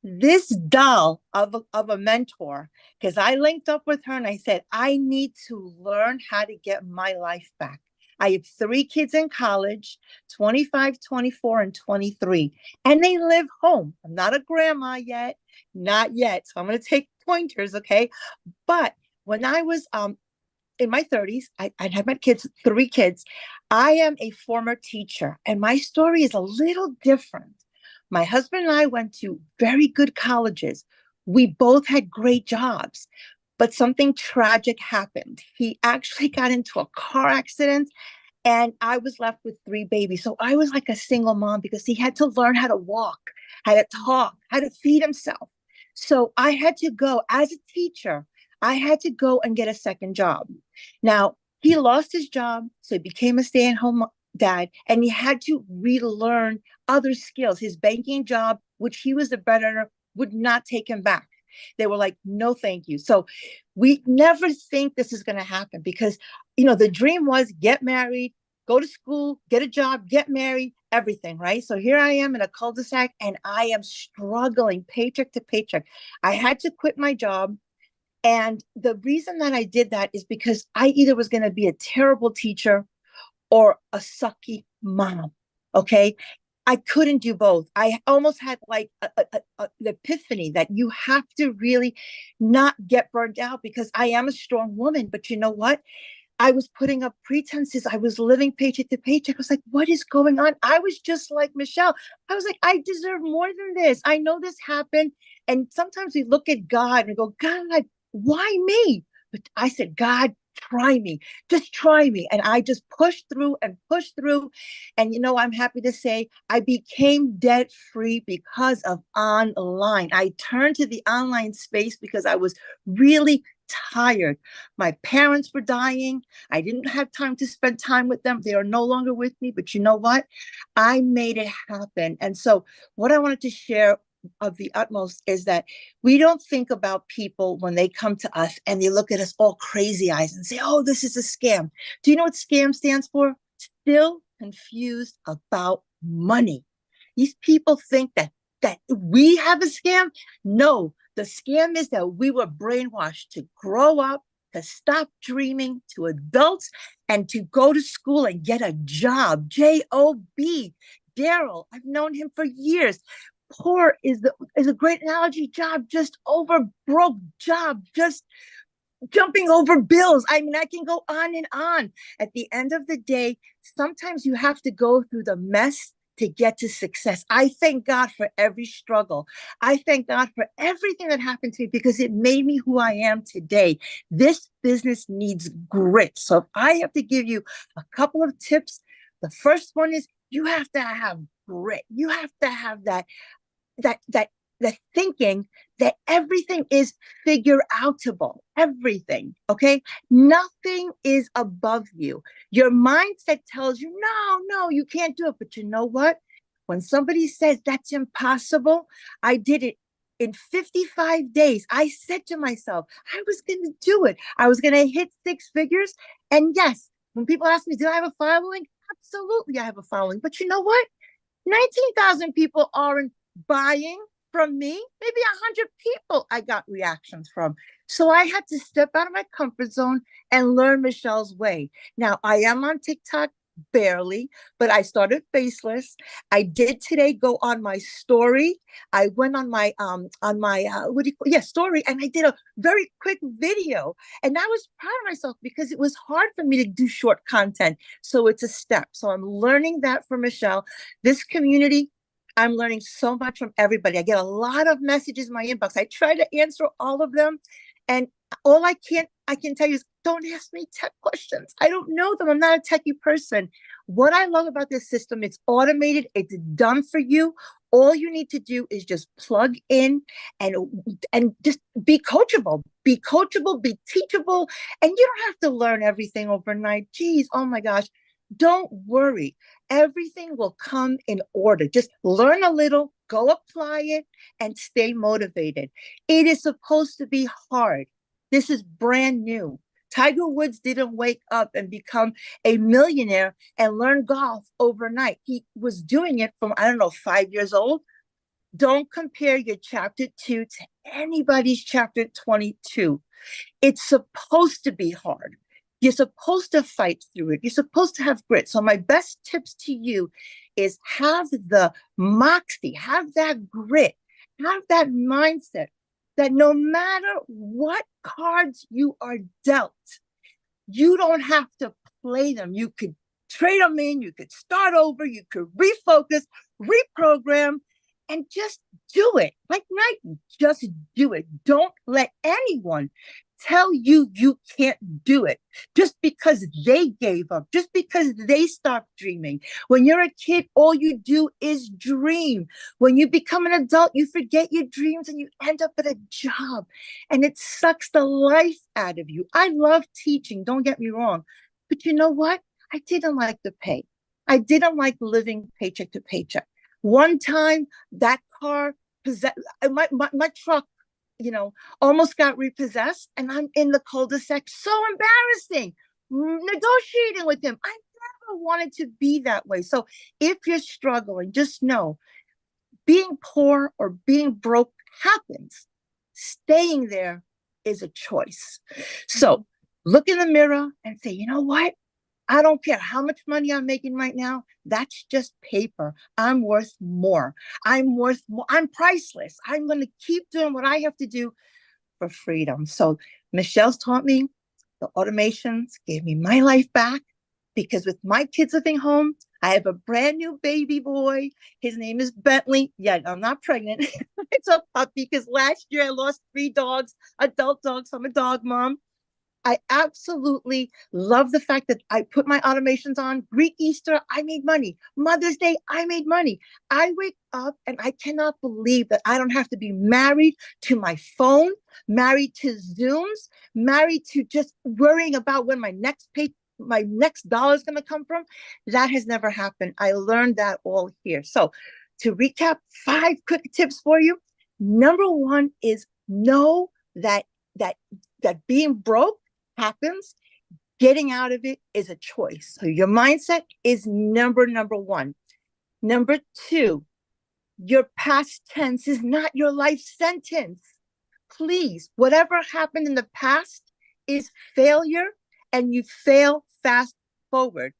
This doll of a mentor, because I linked up with her and I said, I need to learn how to get my life back. I have 3 kids in college, 25, 24, and 23, and they live home. I'm not a grandma yet, not yet. So I'm going to take pointers, okay? But when I was in my 30s, I had my kids, 3 kids. I am a former teacher, and my story is a little different. My husband and I went to very good colleges. We both had great jobs, but something tragic happened. He actually got into a car accident, and I was left with 3 babies. So I was like a single mom because he had to learn how to walk, how to talk, how to feed himself. So I had to go as a teacher. I had to go and get a second job. Now, he lost his job, so he became a stay-at-home dad, and he had to relearn other skills. His banking job, which he was the breadwinner, would not take him back. They were like, no, thank you. So we never think this is going to happen because, you know, the dream was get married, go to school, get a job, get married, everything, right? So here I am in a cul-de-sac and I am struggling paycheck to paycheck. I had to quit my job. And the reason that I did that is because I either was going to be a terrible teacher or a sucky mom. Okay. I couldn't do both. I almost had like an epiphany that you have to really not get burned out because I am a strong woman. But you know what? I was putting up pretenses. I was living paycheck to paycheck. I was like, what is going on? I was just like Michelle. I was like, I deserve more than this. I know this happened. And sometimes we look at God and go, God, why me? But I said, God, try me, just try me. And I just pushed through and pushed through. And, you know, I'm happy to say I became debt free because of online. I turned to the online space because I was really tired. My parents were dying. I didn't have time to spend time with them. They are no longer with me. But you know what? I made it happen. And so what I wanted to share of the utmost is that we don't think about people when they come to us and they look at us all crazy eyes and say, oh, this is a scam. Do you know what scam stands for? Still confused about money. These people think that we have a scam. No, the scam is that we were brainwashed to grow up, to stop dreaming, to adults, and to go to school and get a job. J-O-B. Daryl, I've known him for years. Poor is a great analogy. Job, just over broke. Job, just jumping over bills. I mean, I can go on and on. At the end of the day, sometimes you have to go through the mess to get to success. I thank God for every struggle. I thank God for everything that happened to me because it made me who I am today. This business needs grit. So if I have to give you a couple of tips, the first one is you have to have grit. You have to have that thinking that everything is figure outable, everything, okay? Nothing is above you. Your mindset tells you, no, you can't do it. But you know what? When somebody says that's impossible, I did it in 55 days, I said to myself, I was going to do it. I was going to hit 6 figures. And yes, when people ask me, do I have a following? Absolutely, I have a following. But you know what? 19,000 people aren't buying from me. Maybe 100 people I got reactions from. So I had to step out of my comfort zone and learn Michelle's way. Now, I am on TikTok barely, but I started faceless. I did today go on my story. I went on my what do you call, yeah, story, and I did a very quick video. And I was proud of myself because it was hard for me to do short content. So it's a step. So I'm learning that from Michelle. This community, I'm learning so much from everybody. I get a lot of messages in my inbox. I try to answer all of them. And all I can tell you is don't ask me tech questions. I don't know them. I'm not a techie person. What I love about this system, it's automated. It's done for you. All you need to do is just plug in and just be coachable, be teachable. And you don't have to learn everything overnight. Geez, oh my gosh. Don't worry. Everything will come in order. Just learn a little, go apply it, and stay motivated. It is supposed to be hard. This is brand new. Tiger Woods didn't wake up and become a millionaire and learn golf overnight. He was doing it from, 5 years old. Don't compare your chapter 2 to anybody's chapter 22. It's supposed to be hard. You're supposed to fight through it. You're supposed to have grit. So my best tips to you is have the moxie, have that grit, have that mindset that no matter what cards you are dealt, you don't have to play them. You could trade them in, you could start over, you could refocus, reprogram, and just do it. Like Nike, just do it. Don't let anyone tell you you can't do it just because they gave up, just because they stopped dreaming. When you're a kid, all you do is dream. When you become an adult, you forget your dreams and you end up at a job and it sucks the life out of you. I love teaching, don't get me wrong, but you know what? I didn't like the pay. I didn't like living paycheck to paycheck. One time that car, my truck, almost got repossessed, and I'm in the cul-de-sac. So embarrassing. Negotiating with him. I never wanted to be that way. So if you're struggling, just know being poor or being broke happens. Staying there is a choice. So look in the mirror and say, you know what? I don't care how much money I'm making right now. That's just paper. I'm worth more. I'm worth more. I'm priceless. I'm going to keep doing what I have to do for freedom. So Michelle's taught me the automations, gave me my life back, because with my kids living home, I have a brand new baby boy. His name is Bentley. Yeah, I'm not pregnant. It's a puppy because last year I lost 3 dogs, adult dogs. I'm a dog mom. I absolutely love the fact that I put my automations on. Greek Easter, I made money. Mother's Day, I made money. I wake up and I cannot believe that I don't have to be married to my phone, married to Zooms, married to just worrying about when my next dollar is going to come from. That has never happened. I learned that all here. So to recap, 5 quick tips for you. Number 1 is know that being broke happens. Getting out of it is a choice. So your mindset is number 1. Number 2, your past tense is not your life sentence. Please, whatever happened in the past is failure, and you fail fast forward.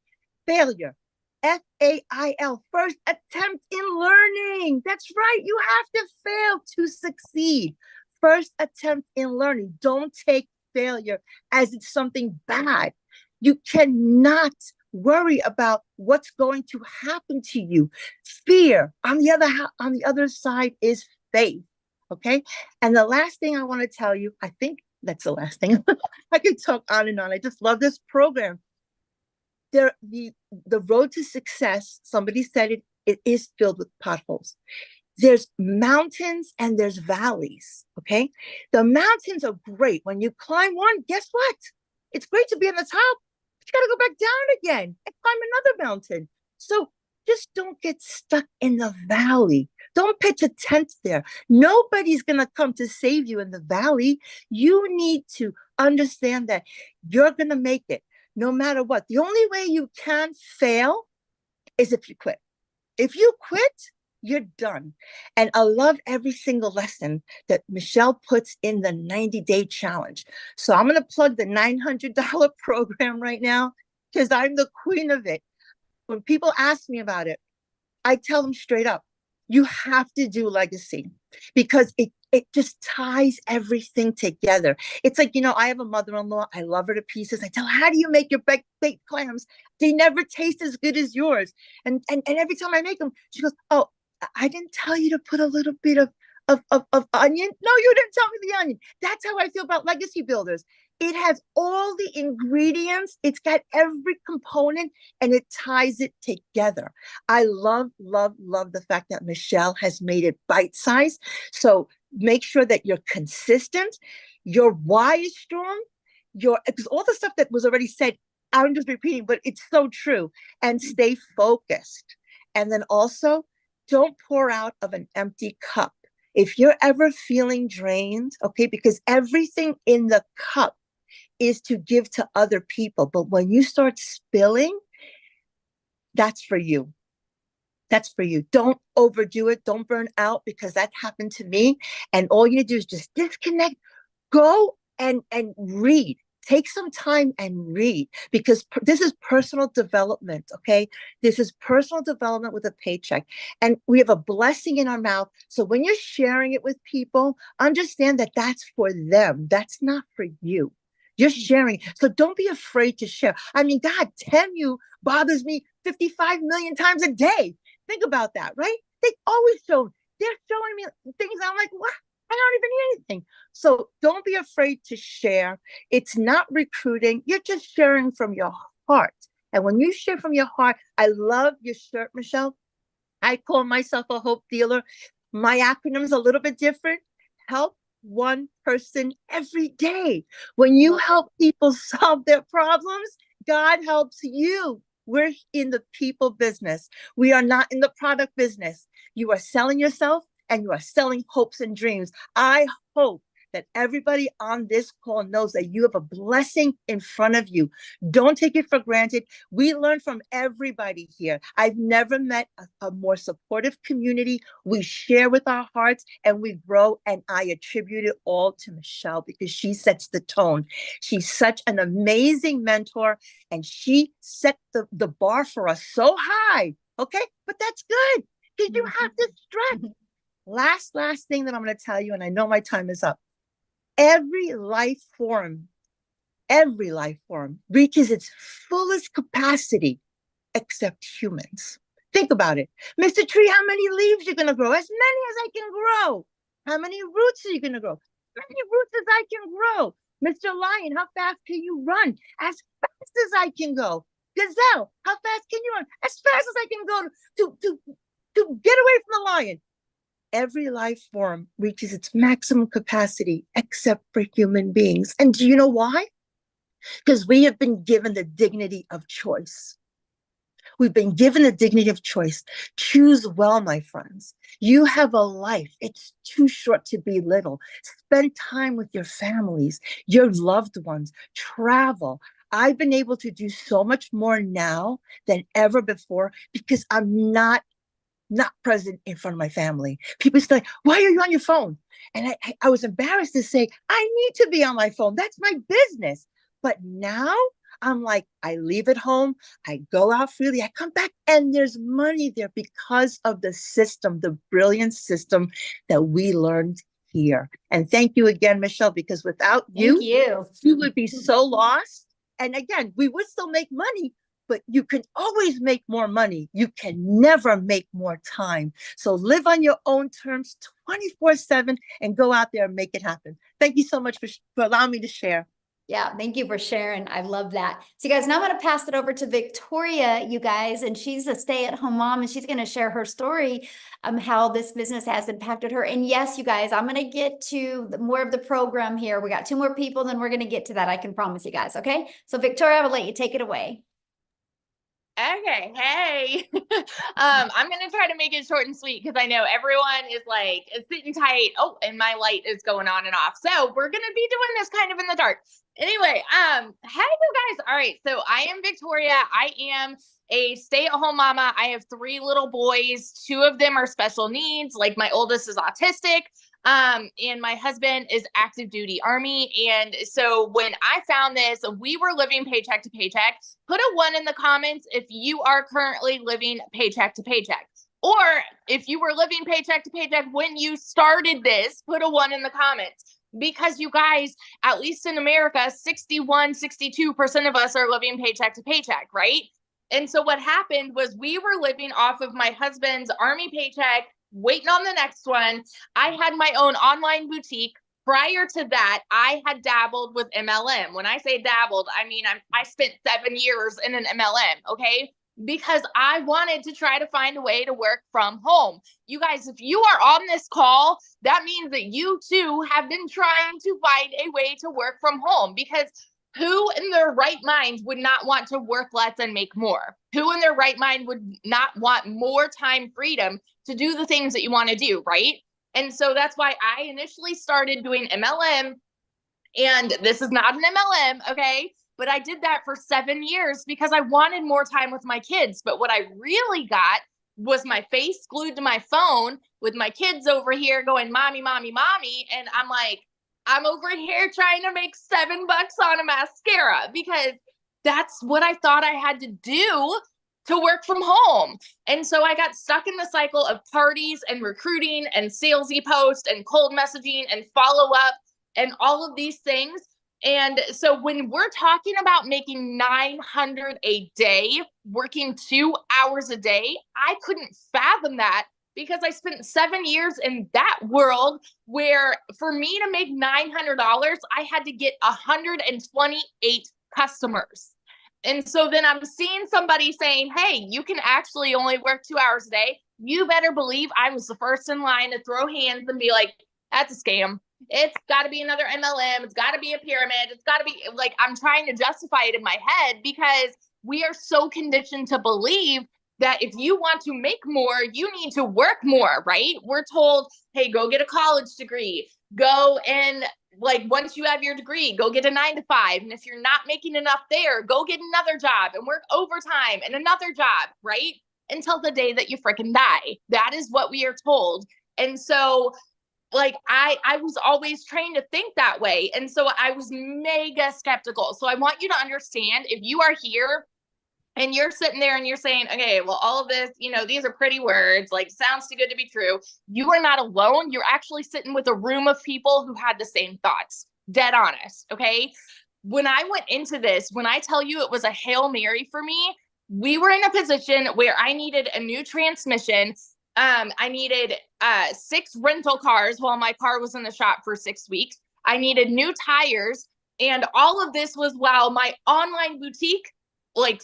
Failure, FAIL, first attempt in learning. That's right. You have to fail to succeed. First attempt in learning. Don't take failure as it's something bad. You cannot worry about what's going to happen to you. Fear, on the other side, is faith. Okay. And the last thing I want to tell you, I think that's the last thing. I could talk on and on. I just love this program. The road to success, somebody said it is filled with potholes. There's mountains and there's valleys, okay? The mountains are great. When you climb one, guess what? It's great to be on the top, but you got to go back down again and climb another mountain. So just don't get stuck in the valley. Don't pitch a tent there. Nobody's going to come to save you in the valley. You need to understand that you're going to make it no matter what. The only way you can fail is if you quit. If you quit, you're done. And I love every single lesson that Michelle puts in the 90-day challenge. So I'm going to plug the $900 program right now because I'm the queen of it. When people ask me about it, I tell them straight up, you have to do legacy because it just ties everything together. It's like, I have a mother-in-law. I love her to pieces. I tell her, how do you make your baked clams? They never taste as good as yours. And every time I make them, she goes, oh, I didn't tell you to put a little bit of onion. No, you didn't tell me the onion. That's how I feel about legacy builders. It has all the ingredients. It's got every component and it ties it together. I love, love, love the fact that Michelle has made it bite-sized. So make sure that you're consistent. Your why is strong. Because all the stuff that was already said, I'm just repeating, but it's so true. And stay focused. And then also, don't pour out of an empty cup. If you're ever feeling drained, okay, because everything in the cup is to give to other people. But when you start spilling, that's for you. That's for you. Don't overdo it. Don't burn out because that happened to me. And all you need to do is just disconnect, go and read. Take some time and read because this is personal development, okay? This is personal development with a paycheck. And we have a blessing in our mouth. So when you're sharing it with people, understand that that's for them. That's not for you. You're sharing. So don't be afraid to share. I mean, God, damn you bothers me 55 million times a day. Think about that, right? They're showing me things. I'm like, what? I don't even need anything. So don't be afraid to share. It's not recruiting. You're just sharing from your heart. And when you share from your heart, I love your shirt, Michelle. I call myself a hope dealer. My acronym is a little bit different. Help one person every day. When you help people solve their problems, God helps you. We're in the people business. We are not in the product business. You are selling yourself and you are selling hopes and dreams. I hope that everybody on this call knows that you have a blessing in front of you. Don't take it for granted. We learn from everybody here. I've never met a more supportive community. We share with our hearts and we grow. And I attribute it all to Michelle because she sets the tone. She's such an amazing mentor and she set the bar for us so high. Okay, but that's good because you have to stretch. Last thing that I'm going to tell you, and I know my time is up. Every life form reaches its fullest capacity except humans. Think about it. Mr. Tree, how many leaves are you going to grow? As many as I can grow. How many roots are you going to grow? As many roots as I can grow. Mr. Lion, how fast can you run? As fast as I can go. Gazelle, how fast can you run? As fast as I can go to get away from the lion. Every life form reaches its maximum capacity except for human beings. And do you know why? Because we have been given the dignity of choice. We've been given the dignity of choice. Choose well, my friends. You have a life. It's too short to be little. Spend time with your families, your loved ones. Travel. I've been able to do so much more now than ever before because I'm not present in front of my family. People say, why are you on your phone? And I was embarrassed to say, I need to be on my phone. That's my business. But now I'm like, I leave it home. I go out freely. I come back and there's money there because of the system, the brilliant system that we learned here. And thank you again, Michelle, because without you, you would be so lost. And again, we would still make money, but you can always make more money. You can never make more time. So live on your own terms 24/7 and go out there and make it happen. Thank you so much for allowing me to share. Yeah, thank you for sharing. I love that. So you guys, now I'm going to pass it over to Victoria, you guys, and she's a stay-at-home mom, and she's going to share her story, how this business has impacted her. And yes, you guys, I'm going to get to more of the program here. We got 2 more people, then we're going to get to that. I can promise you guys. Okay. So Victoria, I will let you take it away. Okay, hey. I'm gonna try to make it short and sweet because I know everyone is like sitting tight. Oh, and my light is going on and off. So we're gonna be doing this kind of in the dark. Anyway, hey you guys. All right, so I am Victoria. I am a stay-at-home mama. I have 3 little boys. 2 of them are special needs. Like my oldest is autistic. And my husband is active duty Army. And so when I found this, we were living paycheck to paycheck. Put a 1 in the comments if you are currently living paycheck to paycheck. Or if you were living paycheck to paycheck when you started this, put a 1 in the comments. Because you guys, at least in America, 62% of us are living paycheck to paycheck, right? And so what happened was we were living off of my husband's Army paycheck, waiting on the next one. I had my own online boutique. Prior to that, I had dabbled with MLM. When I say dabbled, I mean, I spent 7 years in an MLM, okay? Because I wanted to try to find a way to work from home. You guys, if you are on this call, that means that you too have been trying to find a way to work from home, because who in their right mind would not want to work less and make more? Who in their right mind would not want more time freedom to do the things that you want to do, right? And so that's why I initially started doing MLM. And this is not an MLM, okay? But I did that for 7 years because I wanted more time with my kids. But what I really got was my face glued to my phone with my kids over here going, mommy, mommy, mommy. And I'm like, I'm over here trying to make $7 on a mascara because that's what I thought I had to do to work from home. And so I got stuck in the cycle of parties and recruiting and salesy posts and cold messaging and follow up and all of these things. And so when we're talking about making $900 a day, working 2 hours a day, I couldn't fathom that because I spent 7 years in that world where for me to make $900, I had to get 128 customers. And so then I'm seeing somebody saying, hey, you can actually only work 2 hours a day. You better believe I was the first in line to throw hands and be like, that's a scam. It's got to be another MLM. It's got to be a pyramid. It's got to be like, I'm trying to justify it in my head because we are so conditioned to believe that if you want to make more, you need to work more, right? We're told, hey, go get a college degree. Go and like, once you have your degree, go get a 9-to-5. And if you're not making enough there, go get another job and work overtime and another job, right? Until the day that you freaking die. That is what we are told. And so like I was always trained to think that way. And so I was mega skeptical. So I want you to understand, if you are here and you're sitting there and you're saying, okay, well, all of this, you know, these are pretty words, like sounds too good to be true. You are not alone. You're actually sitting with a room of people who had the same thoughts. Dead honest. Okay. When I went into this, when I tell you it was a Hail Mary for me, we were in a position where I needed a new transmission. I needed 6 rental cars while my car was in the shop for 6 weeks. I needed new tires. And all of this was while my online boutique like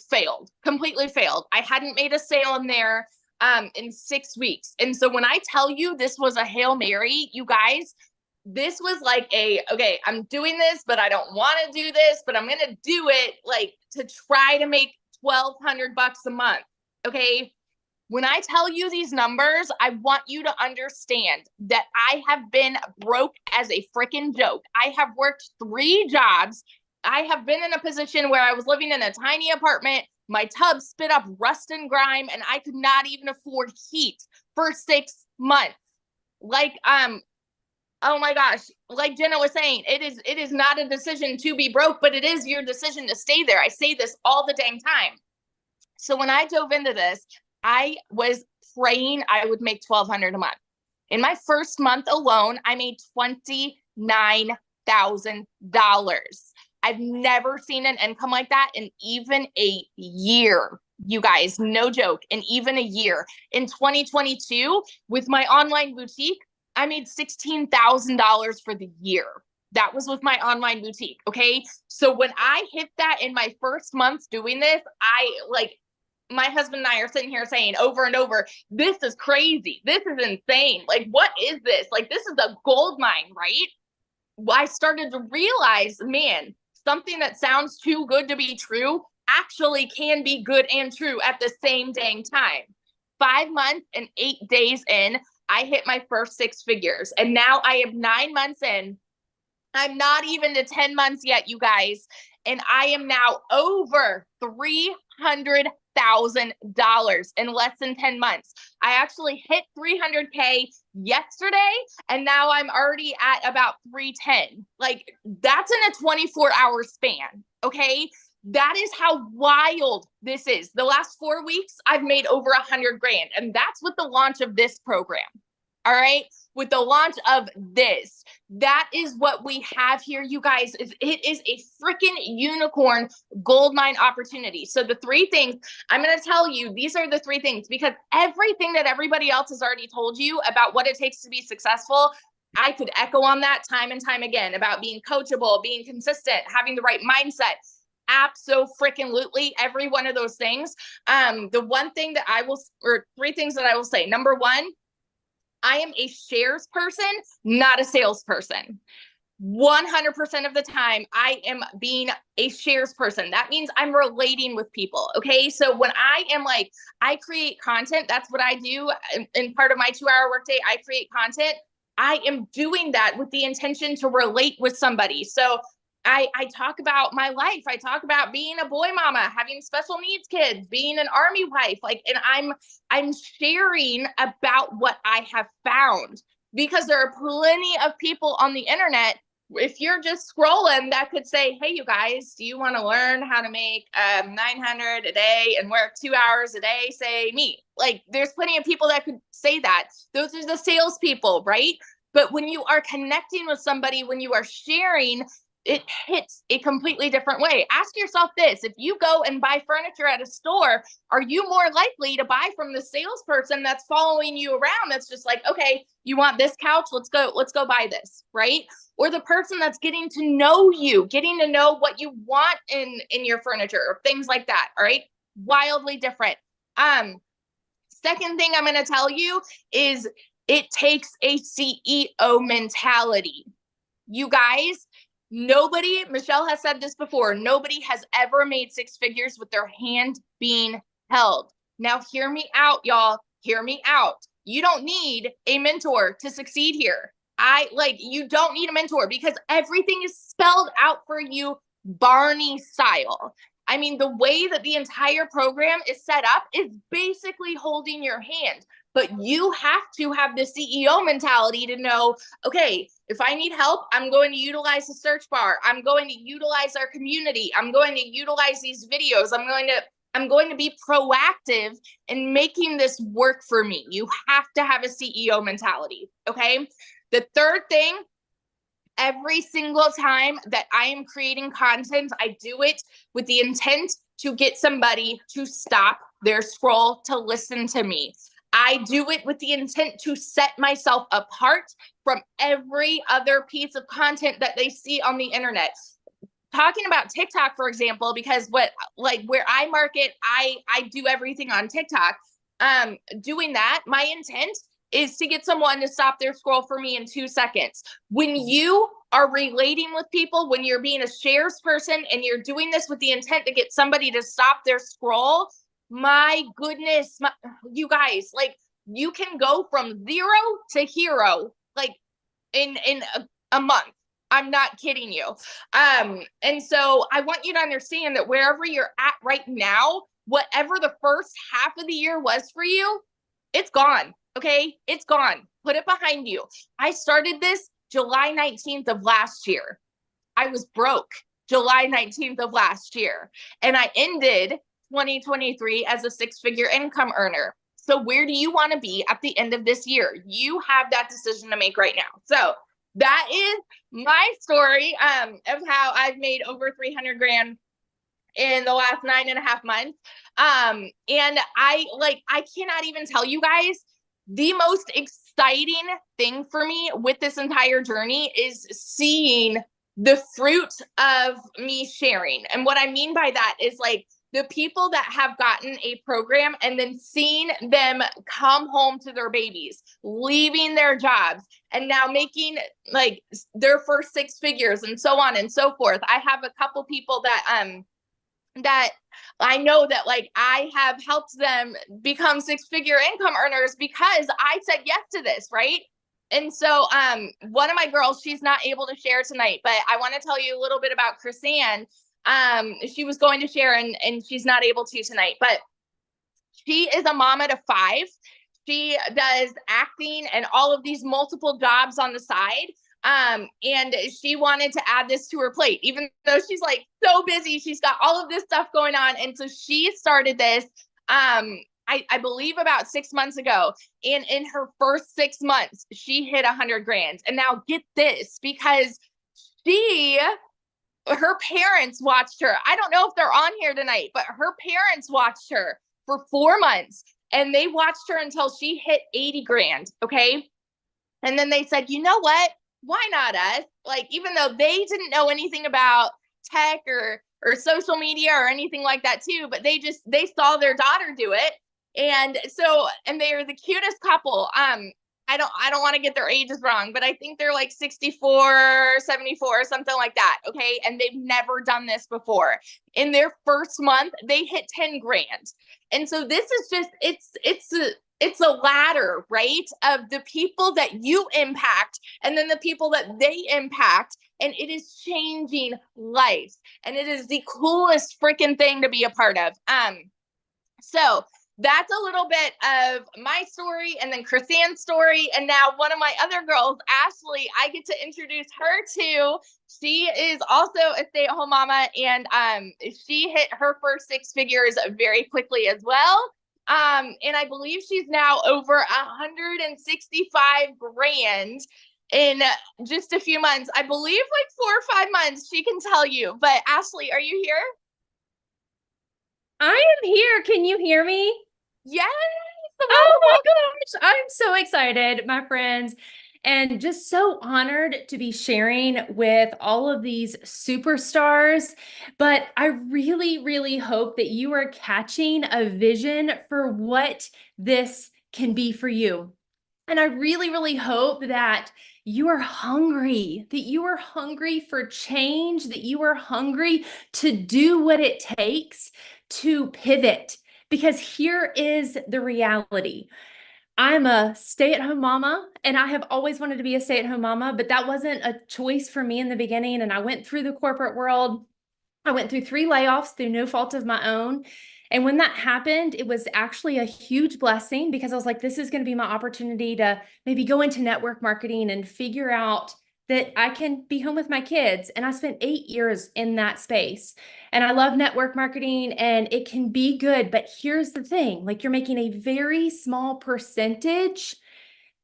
completely failed. I hadn't made a sale in there in 6 weeks. And so when I tell you this was a Hail Mary, you guys, this was like okay, I'm doing this, but I don't want to do this, but I'm going to do it like to try to make $1,200 a month. Okay. When I tell you these numbers, I want you to understand that I have been broke as a freaking joke. I have worked 3 jobs. I have been in a position where I was living in a tiny apartment. My tub spit up rust and grime, and I could not even afford heat for 6 months. Like, oh my gosh, like Jenna was saying, it is not a decision to be broke, but it is your decision to stay there. I say this all the dang time. So when I dove into this, I was praying I would make $1,200 a month. In my first month alone, I made $29,000. I've never seen an income like that in even a year. You guys, no joke, in even a year. In 2022, with my online boutique, I made $16,000 for the year. That was with my online boutique, okay? So when I hit that in my first month doing this, my husband and I are sitting here saying over and over, this is crazy. This is insane. Like, what is this? Like, this is a gold mine, right? I started to realize, man, something that sounds too good to be true actually can be good and true at the same dang time. 5 months and 8 days in, I hit my first 6 figures. And now I am 9 months in. I'm not even to 10 months yet, you guys. And I am now over $300,000 in less than 10 months. I actually hit 300K yesterday, and now I'm already at about 310. Like, that's in a 24-hour span, okay? That is how wild this is. The last 4 weeks, I've made over 100 grand, and that's with the launch of this program. All right. With the launch of this, that is what we have here, you guys. It is a freaking unicorn goldmine opportunity. So the 3 things I'm going to tell you, these are the 3 things, because everything that everybody else has already told you about what it takes to be successful, I could echo on that time and time again about being coachable, being consistent, having the right mindset. Abso-freaking-lutely, every one of those things. The one thing that I will, or 3 things that I will say. Number 1, I am a shares person, not a salesperson. 100% of the time, I am being a shares person. That means I'm relating with people. Okay. So when I am like, I create content, that's what I do. In part of my 2-hour workday, I create content. I am doing that with the intention to relate with somebody. So I talk about my life. I talk about being a boy mama, having special needs kids, being an army wife, like, and I'm sharing about what I have found, because there are plenty of people on the internet, if you're just scrolling, that could say, hey, you guys, do you want to learn how to make 900 a day and work 2 hours a day? Say me. Like, there's plenty of people that could say that. Those are the salespeople, right? But when you are connecting with somebody, when you are sharing, it hits a completely different way. Ask yourself this: if you go and buy furniture at a store, are you more likely to buy from the salesperson that's following you around, that's just like, okay, you want this couch, let's go buy this, right? Or the person that's getting to know you, getting to know what you want in your furniture, or things like that. All right, wildly different. Second thing I'm going to tell you is it takes a CEO mentality. You guys, nobody, Michelle has said this before, nobody has ever made 6 figures with their hand being held. Now, hear me out, y'all. Hear me out. You don't need a mentor to succeed here. You don't need a mentor, because everything is spelled out for you Barney style. I mean, the way that the entire program is set up is basically holding your hand. But you have to have the CEO mentality to know, okay, if I need help, I'm going to utilize the search bar. I'm going to utilize our community. I'm going to utilize these videos. I'm going to be proactive in making this work for me. You have to have a CEO mentality, okay? The third thing, every single time that I am creating content, I do it with the intent to get somebody to stop their scroll to listen to me. I do it with the intent to set myself apart from every other piece of content that they see on the internet. Talking about TikTok, for example, because where I market, I do everything on TikTok. Doing that, my intent is to get someone to stop their scroll for me in 2 seconds. When you are relating with people, when you're being a shares person and you're doing this with the intent to get somebody to stop their scroll, my goodness, you guys, like, you can go from 0 to hero, like, in a month. I'm not kidding you. And so I want you to understand that wherever you're at right now, whatever the first half of the year was for you, it's gone. Okay, it's gone. Put it behind you. I started this July 19th of last year. I was broke July 19th of last year. And I ended 2023 as a 6-figure income earner. So where do you want to be at the end of this year? You have that decision to make right now. So that is my story of how I've made over 300 grand in the last 9.5 months. And I cannot even tell you guys, the most exciting thing for me with this entire journey is seeing the fruit of me sharing. And what I mean by that is, like, the people that have gotten a program and then seeing them come home to their babies, leaving their jobs, and now making like their first 6 figures and so on and so forth. I have a couple people that that I know that like I have helped them become 6-figure income earners because I said yes to this, right? And so one of my girls, she's not able to share tonight, but I want to tell you a little bit about Chrisanne. She was going to share and she's not able to tonight, but she is a mama to 5. She does acting and all of these multiple jobs on the side. And she wanted to add this to her plate, even though she's like so busy. She's got all of this stuff going on. And so she started this, I believe about 6 months ago. And in her first 6 months, she hit 100 grand. And now get this, because her parents watched her. I don't know if they're on here tonight, but her parents watched her for 4 months and they watched her until she hit 80 grand. Okay. And then they said, you know what? Why not us? Like, even though they didn't know anything about tech or social media or anything like that too, but they saw their daughter do it. And so, and they're the cutest couple. I don't want to get their ages wrong, but I think they're like 64, 74, something like that. Okay. And they've never done this before. In their first month, they hit 10 grand. And so this is just, it's a ladder, right? Of the people that you impact and then the people that they impact. And it is changing lives. And it is the coolest freaking thing to be a part of. So that's a little bit of my story and then Chrisanne's story. And now one of my other girls, Ashley, I get to introduce her to. She is also a stay-at-home mama, and she hit her first 6 figures very quickly as well. And I believe she's now over 165 grand in just a few months. I believe like 4 or 5 months, she can tell you. But Ashley, are you here? I am here. Can you hear me? Yes. Oh my gosh. I'm so excited, my friends, and just so honored to be sharing with all of these superstars. But I really, really hope that you are catching a vision for what this can be for you. And I really, really hope that you are hungry for change, that you are hungry to do what it takes to pivot. Because here is the reality. I'm a stay-at-home mama, and I have always wanted to be a stay-at-home mama, but that wasn't a choice for me in the beginning. And I went through the corporate world. I went through 3 layoffs through no fault of my own. And when that happened, it was actually a huge blessing, because I was like, this is going to be my opportunity to maybe go into network marketing and figure out that I can be home with my kids. And I spent 8 years in that space. And I love network marketing, and it can be good. But here's the thing, like, you're making a very small percentage.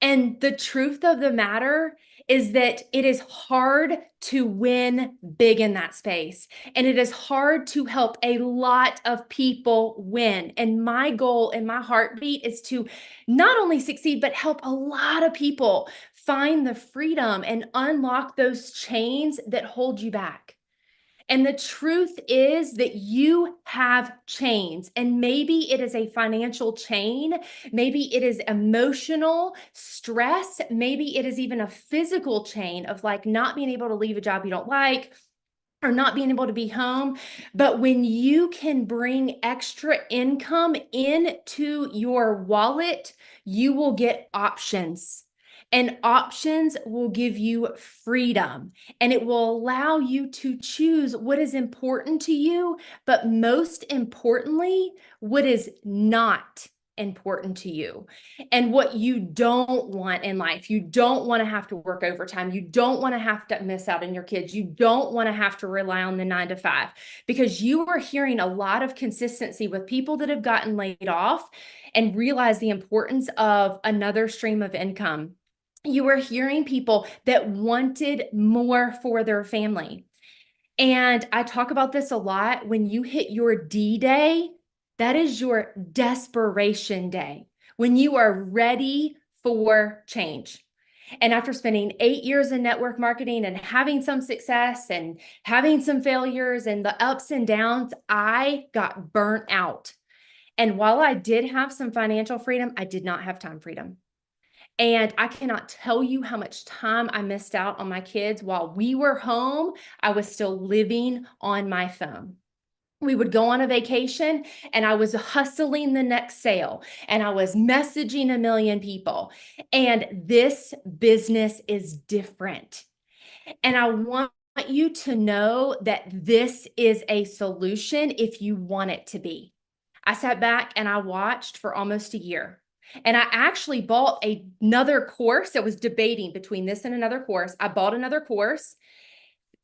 And the truth of the matter is that it is hard to win big in that space. And it is hard to help a lot of people win. And my goal and my heartbeat is to not only succeed, but help a lot of people find the freedom and unlock those chains that hold you back. And the truth is that you have chains, and maybe it is a financial chain. Maybe it is emotional stress. Maybe it is even a physical chain of like not being able to leave a job you don't like, or not being able to be home. But when you can bring extra income into your wallet, you will get options. And options will give you freedom, and it will allow you to choose what is important to you, but most importantly, what is not important to you and what you don't want in life. You don't want to have to work overtime. You don't want to have to miss out on your kids. You don't want to have to rely on the 9 to 5, because you are hearing a lot of consistency with people that have gotten laid off and realize the importance of another stream of income. You are hearing people that wanted more for their family. And I talk about this a lot. When you hit your D-Day, that is your desperation day, when you are ready for change. And after spending 8 years in network marketing and having some success and having some failures and the ups and downs, I got burnt out. And while I did have some financial freedom, I did not have time freedom. And I cannot tell you how much time I missed out on my kids. While we were home, I was still living on my phone. We would go on a vacation and I was hustling the next sale and I was messaging a million people. And this business is different. And I want you to know that this is a solution if you want it to be. I sat back and I watched for almost a year. And I actually bought another course. I was debating between this and another course. I bought another course,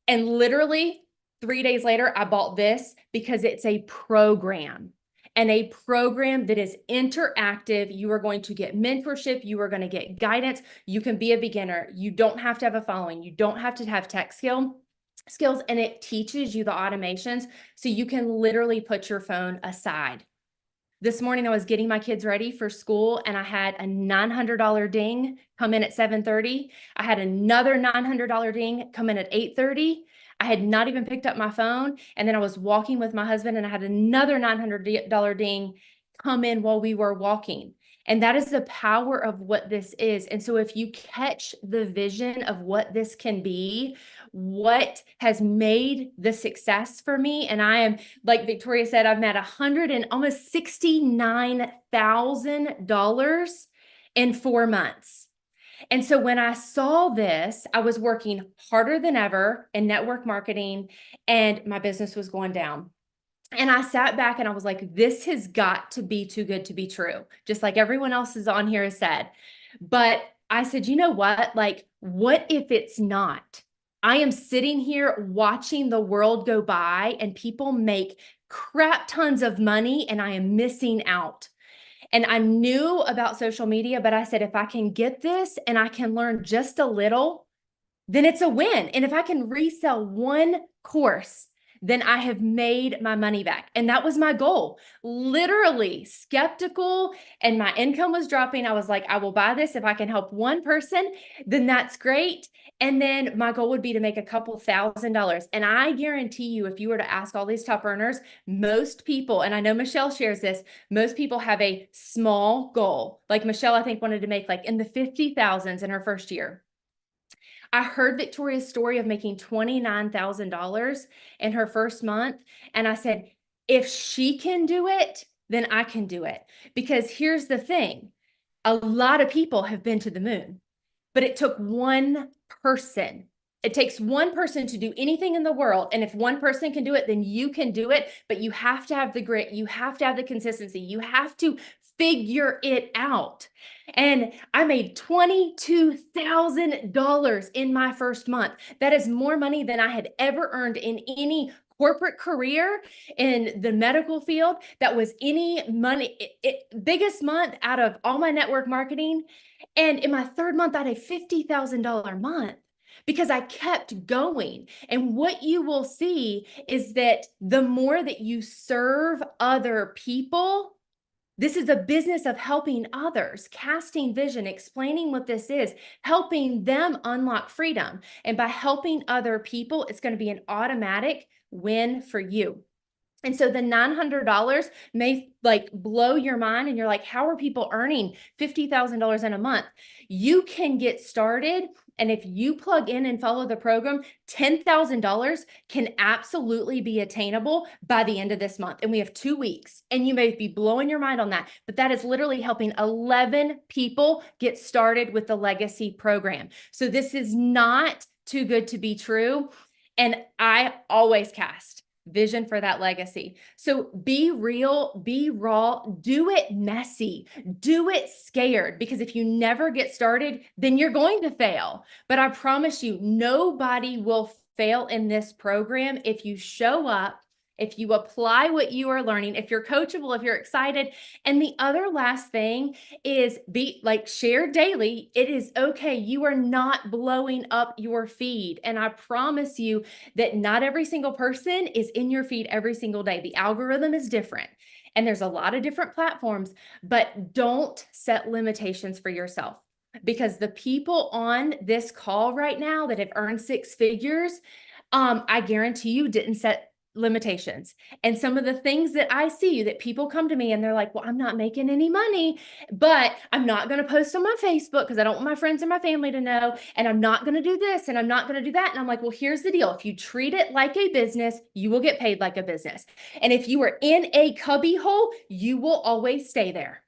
and literally 3 days later, I bought this because it's a program, and a program that is interactive. You are going to get mentorship. You are going to get guidance. You can be a beginner. You don't have to have a following. You don't have to have tech skills, and it teaches you the automations so you can literally put your phone aside. This morning, I was getting my kids ready for school and I had a $900 ding come in at 7:30. I had another $900 ding come in at 8:30. I had not even picked up my phone. And then I was walking with my husband and I had another $900 ding come in while we were walking. And that is the power of what this is. And so if you catch the vision of what this can be, what has made the success for me, and I am, like Victoria said, I've made almost $69,000 in 4 months. And so when I saw this, I was working harder than ever in network marketing and my business was going down. And I sat back and I was like, this has got to be too good to be true, just like everyone else is on here has said. But I said, you know what? Like, what if it's not? I am sitting here watching the world go by and people make crap tons of money and I am missing out. And I knew about social media, but I said, if I can get this and I can learn just a little, then it's a win. And if I can resell one course, then I have made my money back. And that was my goal. Literally skeptical, and my income was dropping. I was like, I will buy this. If I can help one person, then that's great. And then my goal would be to make a couple $1,000s. And I guarantee you, if you were to ask all these top earners, most people, and I know Michelle shares this, most people have a small goal. Like Michelle, I think wanted to make like in the 50,000s in her first year. I heard Victoria's story of making $29,000 in her first month. And I said, if she can do it, then I can do it. Because here's the thing. A lot of people have been to the moon, but it took one person. It takes one person to do anything in the world. And if one person can do it, then you can do it. But you have to have the grit. You have to have the consistency. You have to figure it out. And I made $22,000 in my first month. That is more money than I had ever earned in any corporate career in the medical field. That was any money, biggest month out of all my network marketing. And in my third month, I had a $50,000 month because I kept going. And what you will see is that the more that you serve other people, this is a business of helping others, casting vision, explaining what this is, helping them unlock freedom. And by helping other people, it's going to be an automatic win for you. And so the $900 may like blow your mind and you're like, how are people earning $50,000 in a month? You can get started. And if you plug in and follow the program, $10,000 can absolutely be attainable by the end of this month. And we have 2 weeks, and you may be blowing your mind on that, but that is literally helping 11 people get started with the legacy program. So this is not too good to be true. And I always cast vision for that legacy. So be real, be raw, do it messy, do it scared, because if you never get started, then you're going to fail. But I promise you, nobody will fail in this program if you show up, if you apply what you are learning, if you're coachable, if you're excited. And the other last thing is share daily. It is okay. You are not blowing up your feed. And I promise you that not every single person is in your feed every single day. The algorithm is different. And there's a lot of different platforms, but don't set limitations for yourself. Because the people on this call right now that have earned 6 figures, I guarantee you didn't set limitations. And some of the things that I see that people come to me and they're like, well, I'm not making any money, but I'm not going to post on my Facebook because I don't want my friends or my family to know. And I'm not going to do this and I'm not going to do that. And I'm like, well, here's the deal. If you treat it like a business, you will get paid like a business. And if you are in a cubby hole, you will always stay there.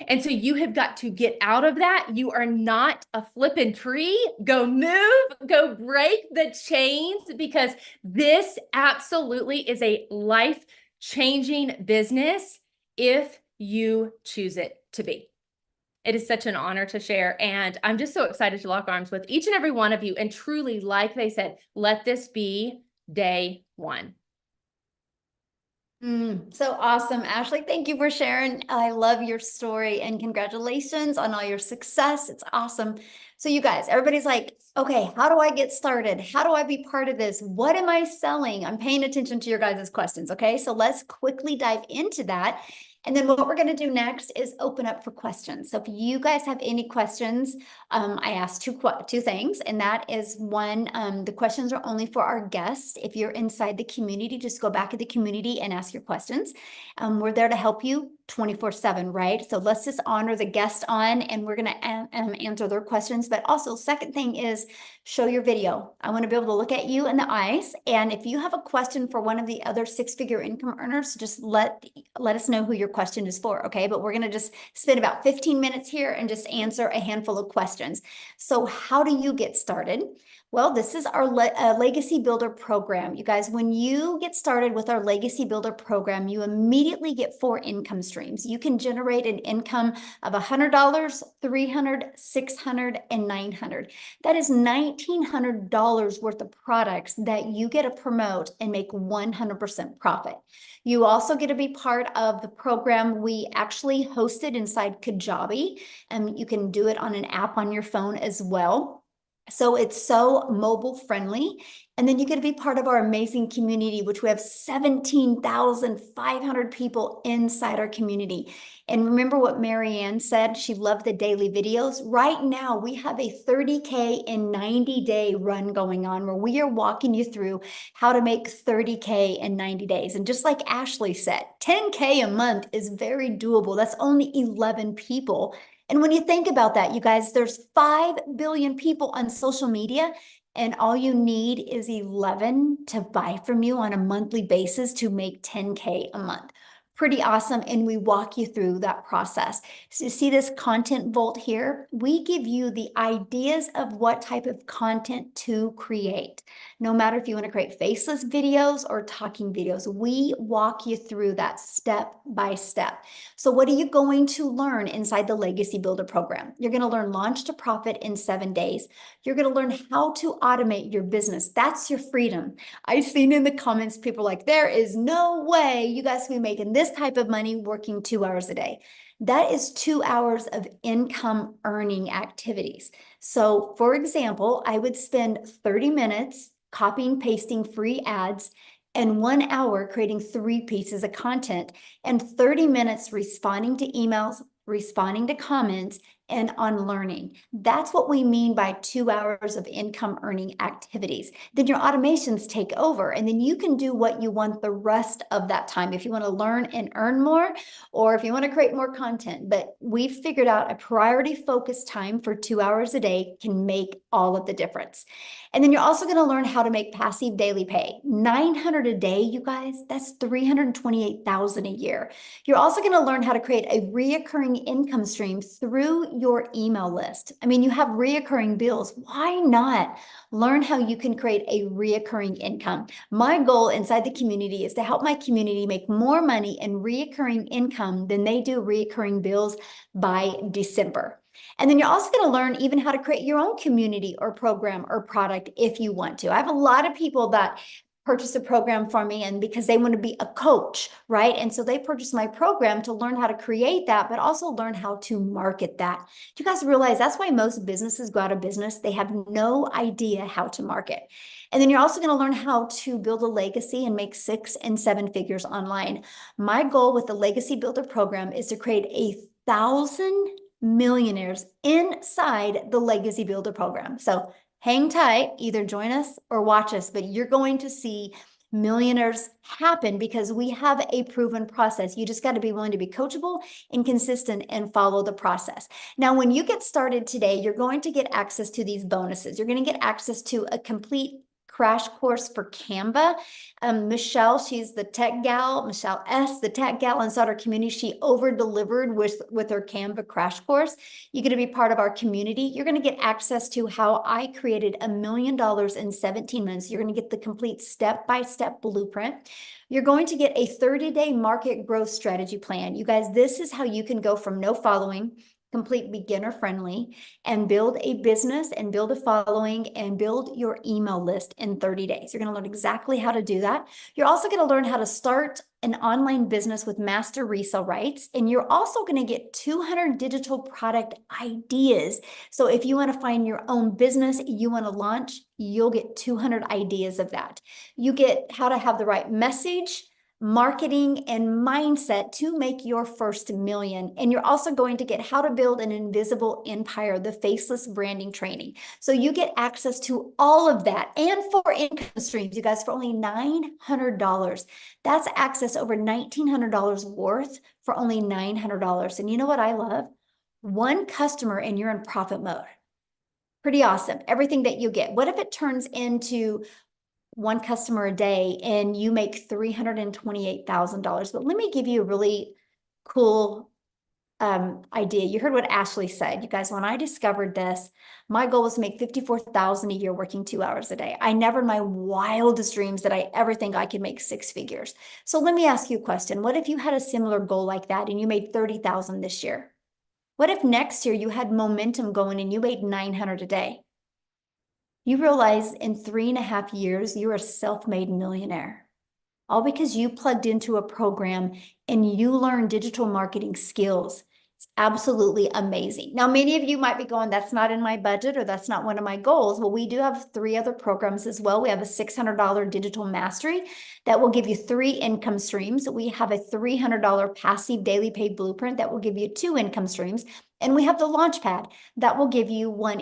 And so you have got to get out of that. You are not a flipping tree. Go move, go break the chains, because this absolutely is a life-changing business if you choose it to be. It is such an honor to share. And I'm just so excited to lock arms with each and every one of you. And truly, like they said, let this be day one. So awesome, Ashley. Thank you for sharing. I love your story and congratulations on all your success. It's awesome. So you guys, everybody's like, okay, how do I get started? How do I be part of this? What am I selling? I'm paying attention to your guys' questions. Okay, so let's quickly dive into that. And then what we're going to do next is open up for questions. So if you guys have any questions, I asked two things, and that is one, the questions are only for our guests. If you're inside the community, just go back to the community and ask your questions. We're there to help you 24/7, right? So let's just honor the guest on, and we're going to answer their questions. But also, second thing is show your video. I want to be able to look at you in the eyes. And if you have a question for one of the other six-figure income earners, just let us know who your question is for, okay? But we're going to just spend about 15 minutes here and just answer a handful of questions. So how do you get started? Well, this is our Legacy Builder program. You guys, when you get started with our Legacy Builder program, you immediately get 4 income streams. You can generate an income of $100, $300, $600, and $900. That is $1,900 worth of products that you get to promote and make 100% profit. You also get to be part of the program we actually hosted inside Kajabi, and you can do it on an app on your phone as well. So it's so mobile friendly. And then you get to be part of our amazing community, which we have 17,500 people inside our community. And remember what Marianne said, she loved the daily videos. Right now, we have a 30K in 90-day run going on where we are walking you through how to make 30K in 90 days. And just like Ashley said, 10K a month is very doable. That's only 11 people. And when you think about that, you guys, there's 5 billion people on social media, and all you need is 11 to buy from you on a monthly basis to make 10K a month. Pretty awesome. And we walk you through that process. So you see this content vault here? We give you the ideas of what type of content to create. No matter if you want to create faceless videos or talking videos, we walk you through that step by step. So what are you going to learn inside the Legacy Builder program? You're going to learn launch to profit in 7 days. You're going to learn how to automate your business. That's your freedom. I've seen in the comments, people like, there is no way you guys can be making this type of money working 2 hours a day. That is 2 hours of income earning activities. So for example, I would spend 30 minutes copying, pasting free ads, and 1 hour creating 3 pieces of content, and 30 minutes responding to emails, responding to comments, and on learning. That's what we mean by 2 hours of income earning activities. Then your automations take over, and then you can do what you want the rest of that time. If you want to learn and earn more, or if you want to create more content, but we've figured out a priority focused time for 2 hours a day can make all of the difference. And then you're also going to learn how to make passive daily pay. 900 a day, you guys, that's 328,000 a year. You're also going to learn how to create a reoccurring income stream through your email list. I mean, you have reoccurring bills. Why not learn how you can create a reoccurring income? My goal inside the community is to help my community make more money in reoccurring income than they do reoccurring bills by December. And then you're also going to learn even how to create your own community or program or product if you want to. I have a lot of people that purchase a program from me, and because they want to be a coach, right? And so they purchase my program to learn how to create that, but also learn how to market that. Do you guys realize that's why most businesses go out of business? They have no idea how to market. And then you're also going to learn how to build a legacy and make 6 and 7 figures online. My goal with the Legacy Builder program is to create 1,000 millionaires inside the Legacy Builder program. So hang tight, either join us or watch us, but you're going to see Millionaires happen because we have a proven process. You just got to be willing to be coachable and consistent and follow the process. Now, when you get started today, you're going to get access to these bonuses. You're going to get access to a complete crash course for Canva. Michelle, she's the tech gal, Michelle S., the tech gal inside our community. She over-delivered with her Canva crash course. You're going to be part of our community. You're going to get access to how I created $1 million in 17 months. You're going to get the complete step-by-step blueprint. You're going to get a 30-day market growth strategy plan. You guys, this is how you can go from no following, complete beginner friendly, and build a business and build a following and build your email list in 30 days. You're going to learn exactly how to do that. You're also going to learn how to start an online business with master resale rights. And you're also going to get 200 digital product ideas. So if you want to find your own business you want to launch, you'll get 200 ideas of that. You get how to have the right message, marketing, and mindset to make your first million. And you're also going to get how to build an invisible empire, the faceless branding training. So you get access to all of that and 4 income streams, you guys, for only $900. That's access over $1,900 worth for only $900. And you know what I love? 1 customer and you're in profit mode. Pretty awesome. Everything that you get. What if it turns into 1 customer a day and you make $328,000? But let me give you a really cool idea. You heard what Ashley said. You guys, when I discovered this, my goal was to make $54,000 a year working 2 hours a day. I never in my wildest dreams did I ever think I could make 6 figures. So let me ask you a question. What if you had a similar goal like that and you made $30,000 this year? What if next year you had momentum going and you made $900 a day? You realize in 3.5 years, you're a self-made millionaire. All because you plugged into a program and you learned digital marketing skills. It's absolutely amazing. Now, many of you might be going, that's not in my budget or that's not one of my goals. Well, we do have 3 other programs as well. We have a $600 digital mastery that will give you 3 income streams. We have a $300 passive daily paid blueprint that will give you 2 income streams. And we have the Launchpad that will give you 1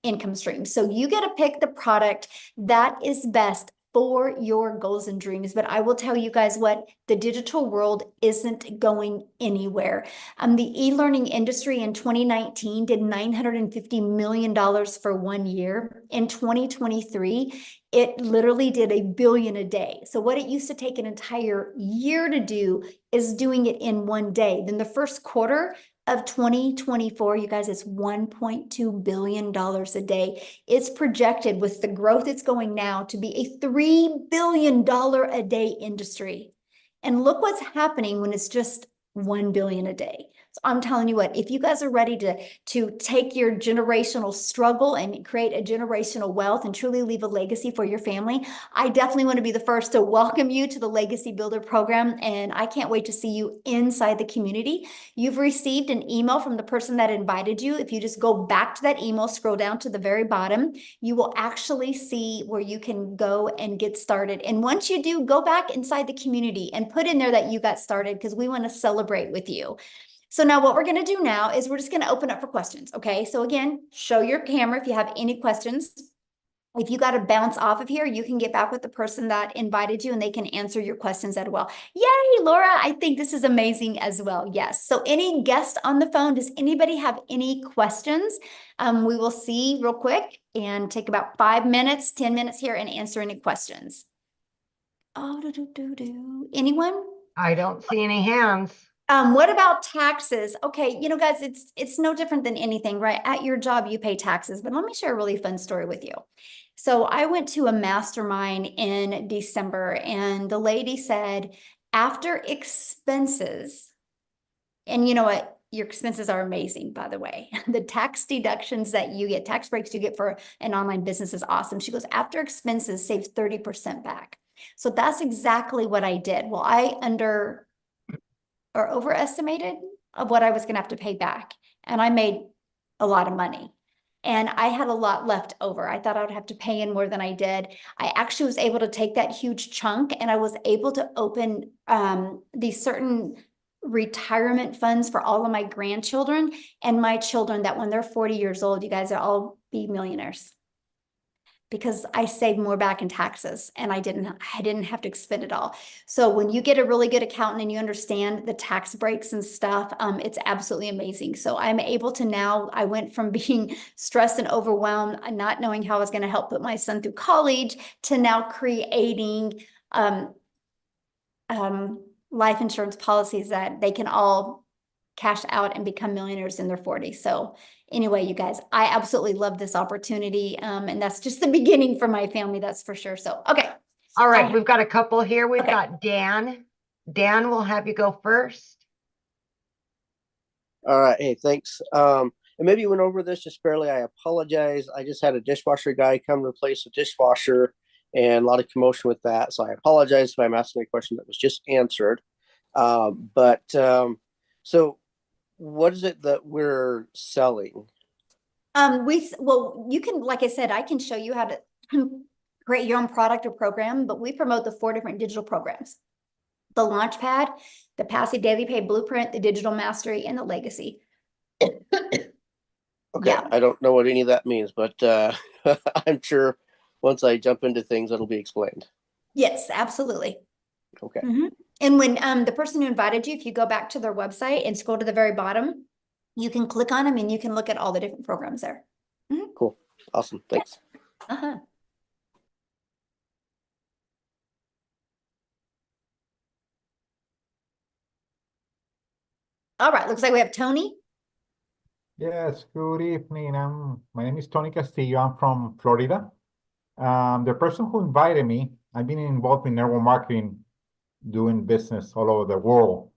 income stream. So you get to pick the product that is best for your goals and dreams. But I will tell you guys what, the digital world isn't going anywhere. The e-learning industry in 2019 did $950 million for 1 year. In 2023, it literally did $1 billion a day. So what it used to take an entire year to do is doing it in 1 day. Then the first quarter of 2024, you guys, it's $1.2 billion a day. It's projected with the growth it's going now to be a $3 billion a day industry. And look what's happening when it's just 1 billion a day. So I'm telling you what, if you guys are ready to take your generational struggle and create a generational wealth and truly leave a legacy for your family, I definitely want to be the first to welcome you to the Legacy Builder program. And I can't wait to see you inside the community. You've received an email from the person that invited you. If you just go back to that email, scroll down to the very bottom, you will actually see where you can go and get started. And once you do, go back inside the community and put in there that you got started, because we want to celebrate with you. So now what we're going to do now is we're just going to open up for questions. Okay. So again, show your camera if you have any questions. If you got to bounce off of here, you can get back with the person that invited you and they can answer your questions as well. Yay, Laura. I think this is amazing as well. Yes. So any guest on the phone, does anybody have any questions? We will see real quick and take about 5 minutes, 10 minutes here and answer any questions. Oh, anyone? I don't see any hands. What about taxes? Okay, you know, guys, it's no different than anything, right? At your job, you pay taxes, but let me share a really fun story with you. So I went to a mastermind in December and the lady said, after expenses, and you know what? Your expenses are amazing, by the way. The tax deductions that you get, tax breaks you get for an online business is awesome. She goes, after expenses, save 30% back. So that's exactly what I did. Well, I overestimated of what I was going to have to pay back. And I made a lot of money and I had a lot left over. I thought I would have to pay in more than I did. I actually was able to take that huge chunk and I was able to open these certain retirement funds for all of my grandchildren and my children that when they're 40 years old, you guys will all be millionaires. because I saved more back in taxes and I didn't have to expend it all. So when you get a really good accountant and you understand the tax breaks and stuff, it's absolutely amazing. So I'm able to now, I went from being stressed and overwhelmed and not knowing how I was going to help put my son through college to now creating life insurance policies that they can all cash out and become millionaires in their 40s. So anyway, you guys, I absolutely love this opportunity. And that's just the beginning for my family, that's for sure. So, okay. All right, we've got a couple here. We've Okay. got Dan. Dan, we'll have you go first. All right. Hey, thanks. And maybe you went over this just barely. I apologize. I just had a dishwasher guy come replace a dishwasher and a lot of commotion with that. So I apologize if I'm asking a question that was just answered. So what is it that we're selling? Well, you can, like I said, I can show you how to create your own product or program, but we promote the 4 different digital programs: the Launchpad, the Passive Daily Pay Blueprint, the Digital Mastery, and the Legacy. Okay, Yeah. I don't know what any of that means, but I'm sure once I jump into things, it'll be explained. Yes, absolutely. Okay. Mm-hmm. And when the person who invited you, if you go back to their website and scroll to the very bottom, you can click on them and you can look at all the different programs there. Mm-hmm. Cool. Awesome. Thanks. Uh-huh. All right, looks like we have Tony. Yes, good evening. My name is Tony Castillo. I'm from Florida. The person who invited me, I've been involved in network marketing, doing business all over the world.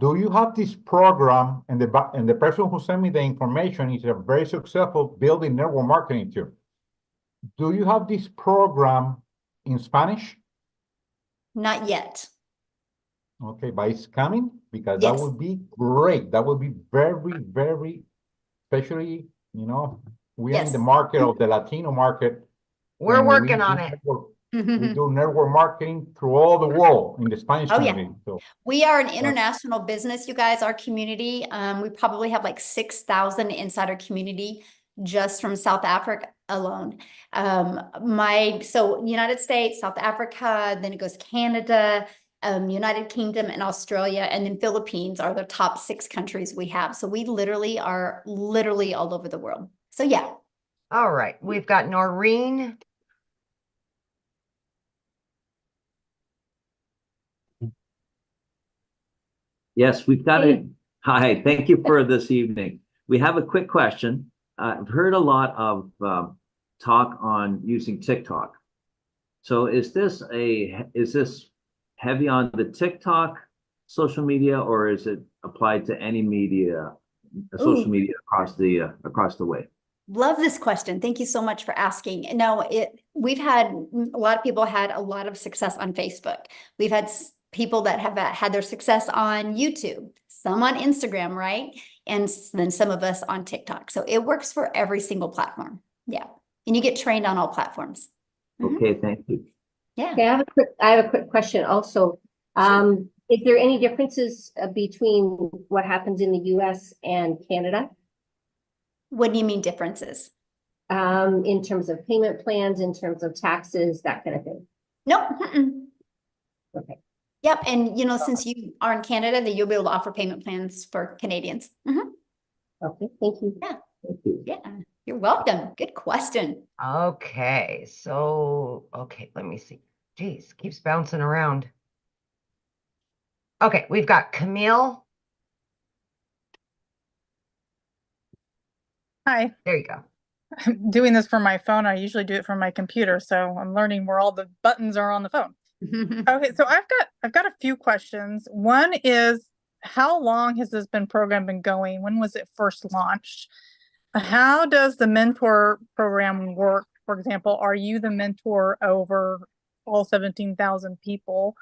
Do you have this program? And the person who sent me the information is a very successful building network marketing too. Do you have this program in Spanish? Not yet. Okay, but it's coming, because Yes. that would be great. That would be very, very, especially, we are in the Yes. market of the Latino market. We're and working on it. We do network marketing through all the world in the Spanish Oh, yeah. community. So We are an international business, you guys, our community. We probably have like 6,000 inside our community just from South Africa alone. So United States, South Africa, then it goes Canada, United Kingdom, and Australia, and then Philippines are the top 6 countries we have. So we literally are all over the world. So yeah. All right, we've got Noreen. Yes, we've got it. Hi, thank you for this evening. We have a quick question. I've heard a lot of talk on using TikTok. So is this heavy on the TikTok social media, or is it applied to any media, social media across the way? Love this question. Thank you so much for asking. No, we've had a lot of people had a lot of success on Facebook. We've had people that have had their success on YouTube, some on Instagram, right? And then some of us on TikTok. So it works for every single platform. Yeah. And you get trained on all platforms. Okay, thank you. Yeah. Okay, I have a quick question also. Is there any differences between what happens in the US and Canada? What do you mean differences? In terms of payment plans, in terms of taxes, that kind of thing? Nope. Okay. Yep. And since you are in Canada, then you'll be able to offer payment plans for Canadians. Okay, thank you. Yeah. Thank you. Yeah. You're welcome. Good question. Okay, let me see. Geez, keeps bouncing around. Okay, we've got Camille. Hi. There you go. I'm doing this from my phone. I usually do it from my computer, so I'm learning where all the buttons are on the phone. Okay, so I've got a few questions. One is, how long has this program been going? When was it first launched? How does the mentor program work? For example, are you the mentor over all 17,000 people?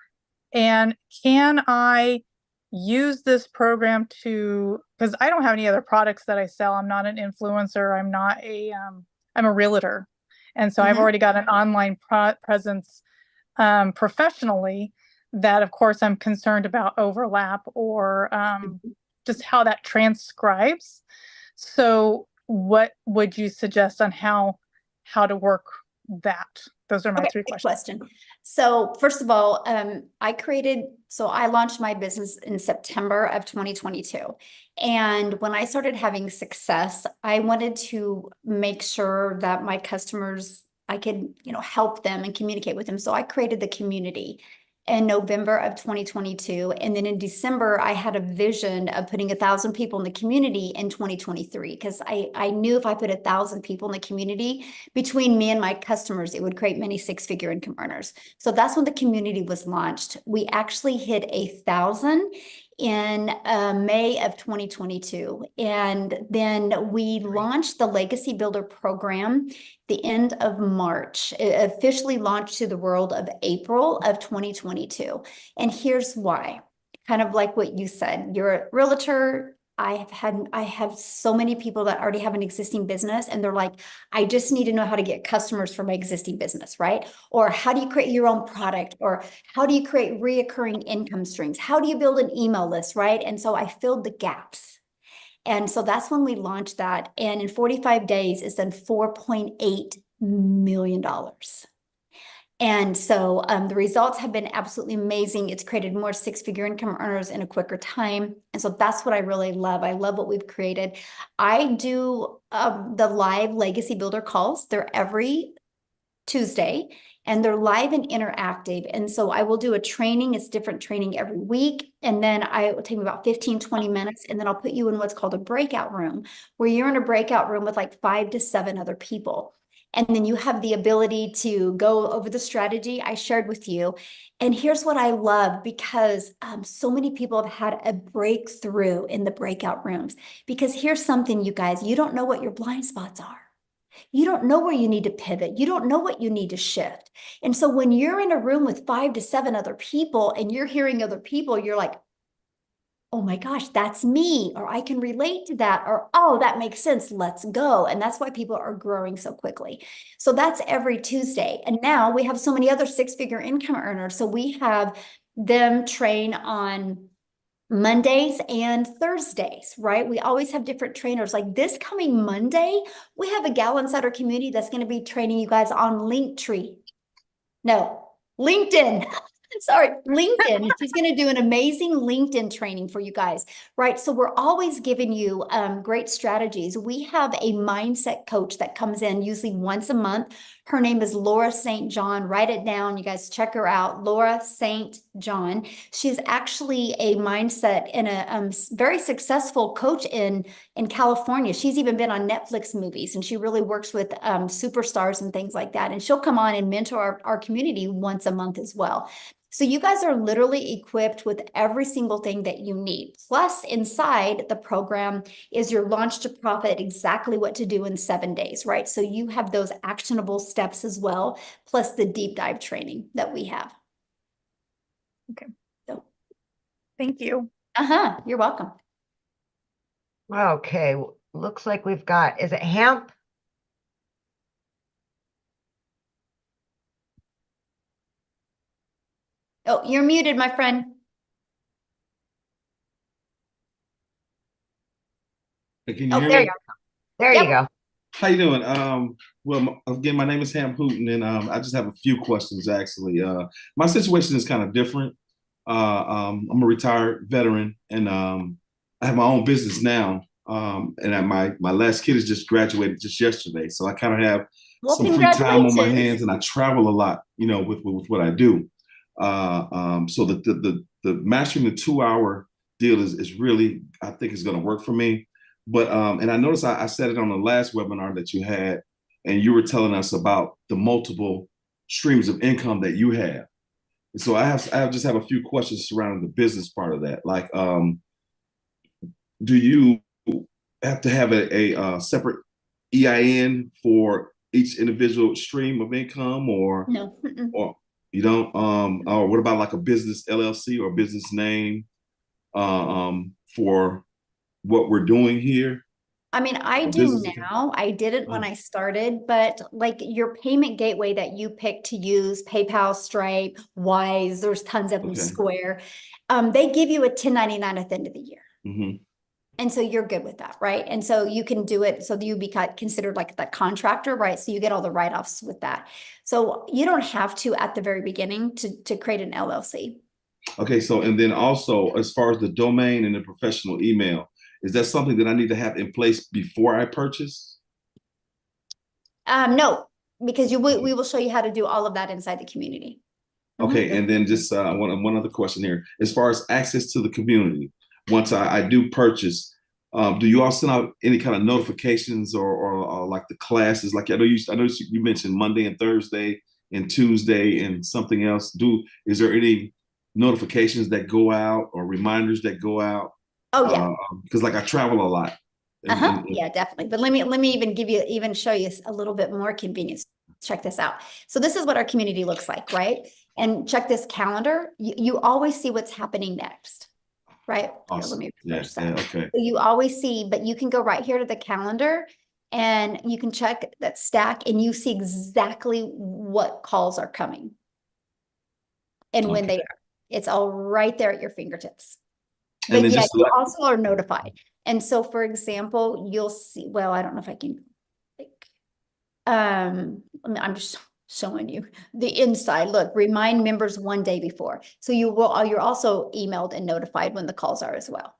And can I use this program because I don't have any other products that I sell. I'm not an influencer. I'm a realtor. And so I've already got an online presence professionally that, of course, I'm concerned about overlap or just how that transcribes. So what would you suggest on how how to work that? Those are my Okay, three great questions. question. So first of all, I launched my business in September of 2022. And when I started having success, I wanted to make sure that my customers, I could, help them and communicate with them. So I created the community in November of 2022. And then in December, I had a vision of putting 1,000 people in the community in 2023, because I knew if I put 1,000 people in the community between me and my customers, it would create many six-figure income earners. So that's when the community was launched. We actually hit 1,000 in May of 2022. And then we launched the Legacy Builder program the end of March. It officially launched to the world of April of 2022. And here's why. Kind of like what you said, you're a realtor. I have so many people that already have an existing business, and they're like, I just need to know how to get customers for my existing business, right? Or how do you create your own product? Or how do you create reoccurring income streams? How do you build an email list, right? And so I filled the gaps. And so that's when we launched that. And in 45 days, it's done $4.8 million. And so the results have been absolutely amazing. It's created more six-figure income earners in a quicker time. And so that's what I really love. I love what we've created. I do the live Legacy Builder calls. They're every Tuesday, and they're live and interactive. And so I will do a training. It's different training every week. And then it will take me about 15, 20 minutes. And then I'll put you in what's called a breakout room, where you're in a breakout room with like 5 to 7 other people. And then you have the ability to go over the strategy I shared with you. And here's what I love, because so many people have had a breakthrough in the breakout rooms. Because here's something, you guys, you don't know what your blind spots are. You don't know where you need to pivot. You don't know what you need to shift. And so when you're in a room with 5 to 7 other people and you're hearing other people, you're like, oh my gosh, that's me, or I can relate to that, or, oh, that makes sense, let's go. And that's why people are growing so quickly. So that's every Tuesday. And now we have so many other six-figure income earners. So we have them train on Mondays and Thursdays, right? We always have different trainers. Like this coming Monday, we have a gal inside our community that's going to be training you guys on LinkedIn. Sorry, LinkedIn. She's going to do an amazing LinkedIn training for you guys, right? So we're always giving you great strategies. We have a mindset coach that comes in usually once a month. Her name is Laura St. John. Write it down. You guys check her out. Laura St. John. She's actually a mindset and a very successful coach in California. She's even been on Netflix movies, and she really works with superstars and things like that. And she'll come on and mentor our community once a month as well. So you guys are literally equipped with every single thing that you need. Plus, inside the program is your launch to profit, exactly what to do in 7 days, right? So you have those actionable steps as well, plus the deep dive training that we have. Okay. So, thank you. You're welcome. Okay, looks like we've got, is it Hemp? Oh, you're muted, my friend. Can you hear There me? you go. There you go. How you doing? Well, again, my name is Ham Hooten, and I just have a few questions actually. My situation is kind of different. I'm a retired veteran, and I have my own business now. And my last kid has just graduated just yesterday, so I kind of have some free time on my hands, and I travel a lot, with what I do. So the mastering the 2-hour deal is really, I think, is going to work for me. But and I noticed I said it on the last webinar that you had, and you were telling us about the multiple streams of income that you have. And so I just have a few questions surrounding the business part of that. Like, do you have to have a separate EIN for each individual stream of income, or no, or you don't? Or what about like a business LLC or business name for what we're doing here? I mean, I do now. I didn't when I started, but like your payment gateway that you pick to use, PayPal, Stripe, Wise, there's tons of them, Square. They give you a 1099 at the end of the year. And so you're good with that, right? And so you can do it. So you be considered like the contractor, right? So you get all the write-offs with that. So you don't have to at the very beginning to create an LLC. Okay, so and then also as far as the domain and the professional email, is that something that I need to have in place before I purchase? No, because we will show you how to do all of that inside the community. Okay, and then just one other question here. As far as access to the community, once I do purchase, do you all send out any kind of notifications or like the classes? Like I know you mentioned Monday and Thursday and Tuesday and something else. Is there any notifications that go out or reminders that go out? Oh yeah. Because like I travel a lot. Yeah, definitely. But let me even show you a little bit more convenience. Check this out. So this is what our community looks like, right? And check this calendar. You always see what's happening next, right? Awesome. Here, let me refresh that. Okay. So you always see, but you can go right here to the calendar and you can check that stack and you see exactly what calls are coming and when they are. It's all right there at your fingertips. But yeah, you also are notified. And so, for example, you'll see, well, I don't know if I can, I'm just showing you the inside. Look, remind members 1 day before. So you're also emailed and notified when the calls are as well.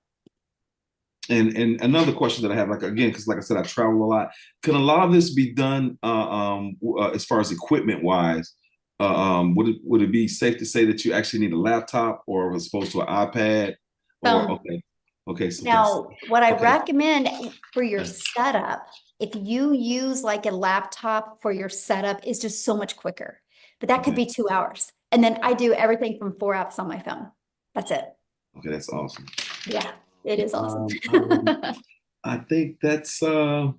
And another question that I have, like again, because like I said, I travel a lot. Can a lot of this be done as far as equipment wise? Would it be safe to say that you actually need a laptop or as opposed to an iPad? Or okay. So now, what I recommend for your setup, if you use like a laptop for your setup, is just so much quicker. But that could be 2 hours. And then I do everything from 4 apps on my phone. That's it. Okay, that's awesome. Yeah, it is awesome. I think that's all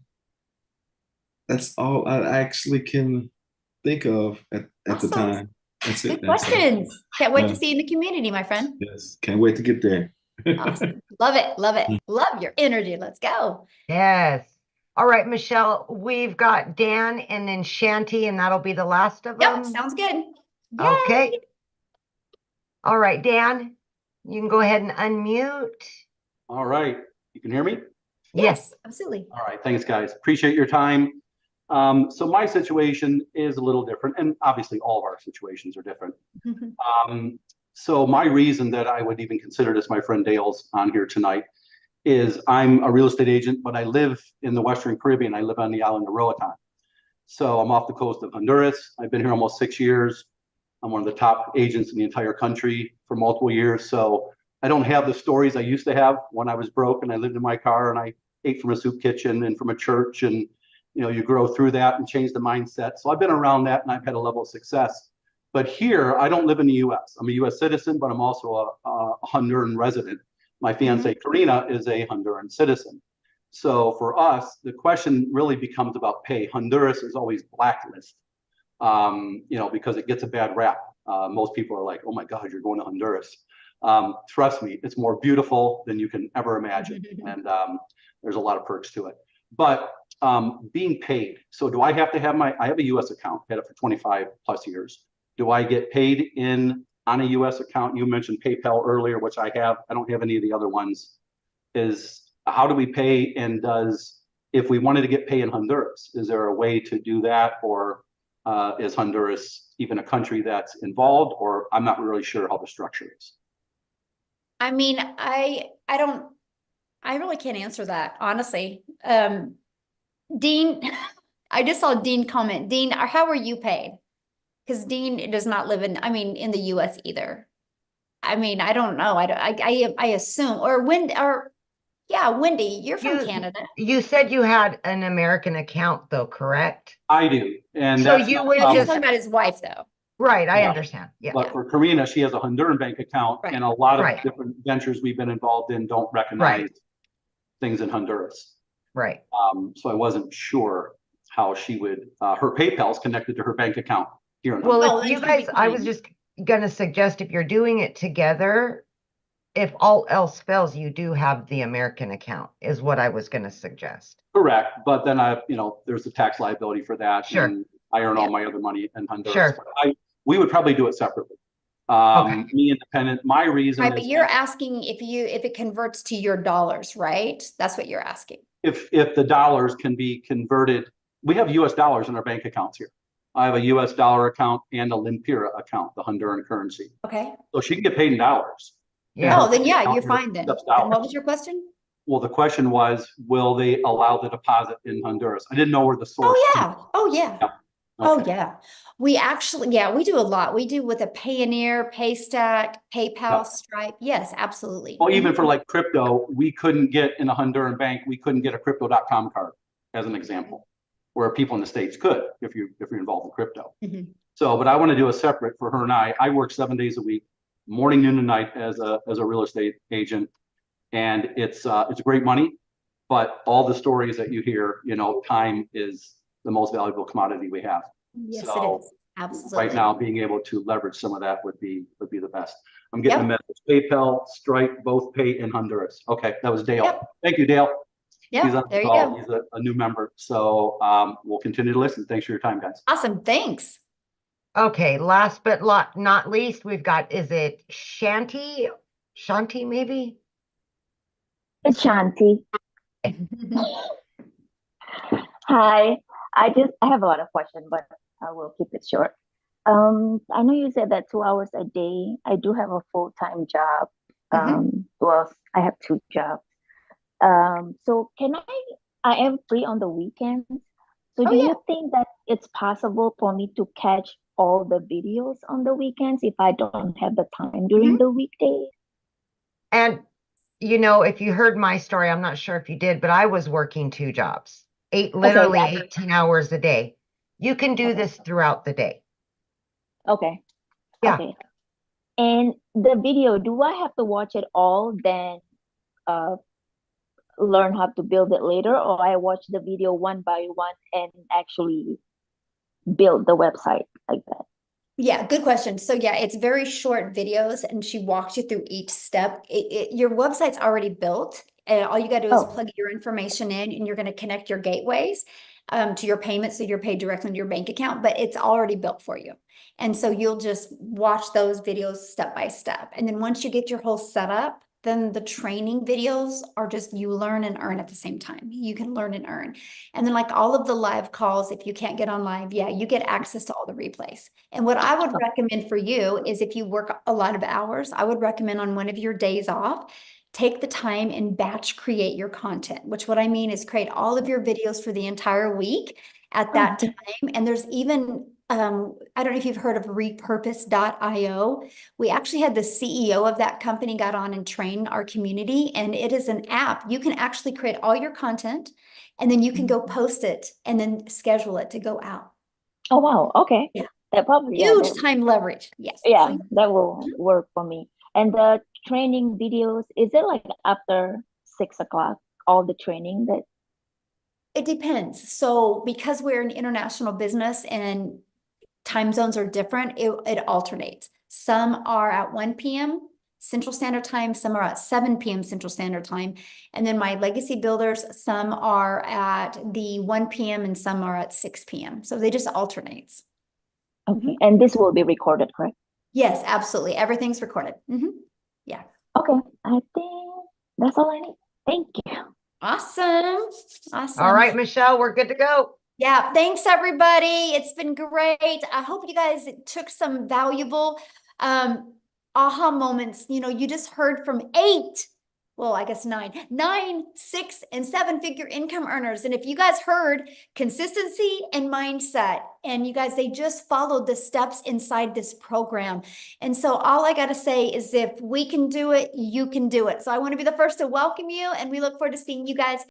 I actually can think of at the time. That's it. Good questions. Can't wait to see you in the community, my friend. Yes, can't wait to get there. Awesome. Love it. Love it. Love your energy. Let's go. Yes. All right, Michelle, we've got Dan and then Shanti, and that'll be the last of them. Yep, sounds good. Yay. Okay. All right, Dan, you can go ahead and unmute. All right. You can hear me? Yes, absolutely. All right. Thanks, guys. Appreciate your time. So my situation is a little different, and obviously all of our situations are different. So my reason that I would even consider this, my friend Dale's on here tonight, is I'm a real estate agent, but I live in the Western Caribbean. I live on the island of Roatan. So I'm off the coast of Honduras. I've been here almost 6 years. I'm one of the top agents in the entire country for multiple years. So I don't have the stories I used to have when I was broke and I lived in my car and I ate from a soup kitchen and from a church, and you grow through that and change the mindset. So I've been around that and I've had a level of success. But here, I don't live in the U.S. I'm a U.S. citizen, but I'm also a Honduran resident. My fiance, Karina, is a Honduran citizen. So for us, the question really becomes about pay. Honduras is always blacklisted, because it gets a bad rap. Most people are like, oh my God, you're going to Honduras. Trust me, it's more beautiful than you can ever imagine. And there's a lot of perks to it. But being paid. So do I have to have I have a U.S. account, had it for 25 plus years. Do I get paid on a U.S. account? You mentioned PayPal earlier, which I have. I don't have any of the other ones. How do we pay? And if we wanted to get paid in Honduras, is there a way to do that? Or is Honduras even a country that's involved? Or I'm not really sure how the structure is. I mean, I really can't answer that, honestly. Dean, I just saw Dean comment. Dean, how are you paid? Because Dean does not live in the U.S. either. I mean, I don't know. I assume, Wendy, you're from Canada. You said you had an American account though, correct? I do. And so you would just talking about his wife though. Right, I understand. Yeah. But for Karina, she has a Honduran bank account, and a lot of different ventures we've been involved in don't recognize things in Honduras. Right. So I wasn't sure how she would, her PayPal is connected to her bank account here in Well, Honduras. if you guys, I was just going to suggest if you're doing it together, if all else fails, you do have the American account is what I was going to suggest. Correct. But then there's a tax liability for that. Sure. And I earn all my other money in Honduras. Sure. But we would probably do it separately. Me independent. My reason Right, is but you're asking if it converts to your dollars, right? That's what you're asking. if the dollars can be converted. We have US dollars in our bank accounts here. I have a US dollar account and a Lempira account, the Honduran currency. Okay. So she can get paid in dollars. Yeah. Oh, then yeah, you're fine then. And what was your question? Well, the question was, will they allow the deposit in Honduras? I didn't know where the source. Oh yeah. Oh yeah. Yeah. Oh yeah. We actually, yeah, we do a lot. We do with a Payoneer, Paystack, PayPal, Stripe. Yes, absolutely. Well, even for like crypto, we couldn't get in a Honduran bank, we couldn't get a crypto.com card, as an example, where people in the States could if you're involved in crypto. So, but I want to do a separate for her and I work 7 days a week, morning, noon, and night as a real estate agent. And it's great money, but all the stories that you hear, time is the most valuable commodity we have. Yes, So, it is. Absolutely. Right now, being able to leverage some of that would be the best. I'm getting a message. PayPal, Stripe, both pay in Honduras. Okay, that was Dale. Thank you, Dale. Yeah, He's on there the you call. go. He's a new member. So we'll continue to listen. Thanks for your time, guys. Awesome. Thanks. Okay, last but not least, we've got, is it Shanti? Shanti, maybe? It's Shanti. Hi. I have a lot of questions, but I will keep it short. I know you said that 2 hours a day. I do have a full-time job. Well, I have 2 jobs. So I am free on the weekends. So do you think that it's possible for me to catch all the videos on the weekends if I don't have the time during the weekdays? And, if you heard my story, I'm not sure if you did, but I was working 2 jobs, literally 18 hours a day. You can do this throughout the day. Okay. Yeah. Okay. And the video, do I have to watch it all, then learn how to build it later, or I watch the video one by one and actually build the website like that? Yeah, good question. So yeah, it's very short videos and she walks you through each step. Your website's already built. And all you got to do is plug your information in and you're going to connect your gateways to your payments. So you're paid directly into your bank account, but it's already built for you. And so you'll just watch those videos step by step. And then once you get your whole setup, then the training videos are just you learn and earn at the same time. You can learn and earn. And then like all of the live calls, if you can't get on live, you get access to all the replays. And what I would recommend for you is if you work a lot of hours, I would recommend on one of your days off, take the time and batch create your content, which what I mean is create all of your videos for the entire week at that time. And there's even I don't know if you've heard of repurpose.io. We actually had the CEO of that company got on and trained our community, and it is an app. You can actually create all your content and then you can go post it and then schedule it to go out. Oh, wow. Okay. Yeah. That probably huge time leverage. Yes. Yeah, that will work for me. And the training videos, is it like after 6 o'clock, all the training that? It depends. So because we're an international business and time zones are different, it alternates. Some are at 1 p.m. Central Standard Time, some are at 7 p.m. Central Standard Time. And then my legacy builders, some are at the 1 p.m. and some are at 6 p.m. So they just alternates. Okay. And this will be recorded, correct? Yes, absolutely. Everything's recorded. Yeah. Okay. I think that's all I need. Thank you. Awesome. Awesome. All right, Michelle, we're good to go. Yeah, thanks everybody. It's been great. I hope you guys took some valuable aha moments. You just heard from 9, 6, and 7-figure income earners. And if you guys heard consistency and mindset, and you guys, they just followed the steps inside this program. And so all I got to say is if we can do it, you can do it. So I want to be the first to welcome you, and we look forward to seeing you guys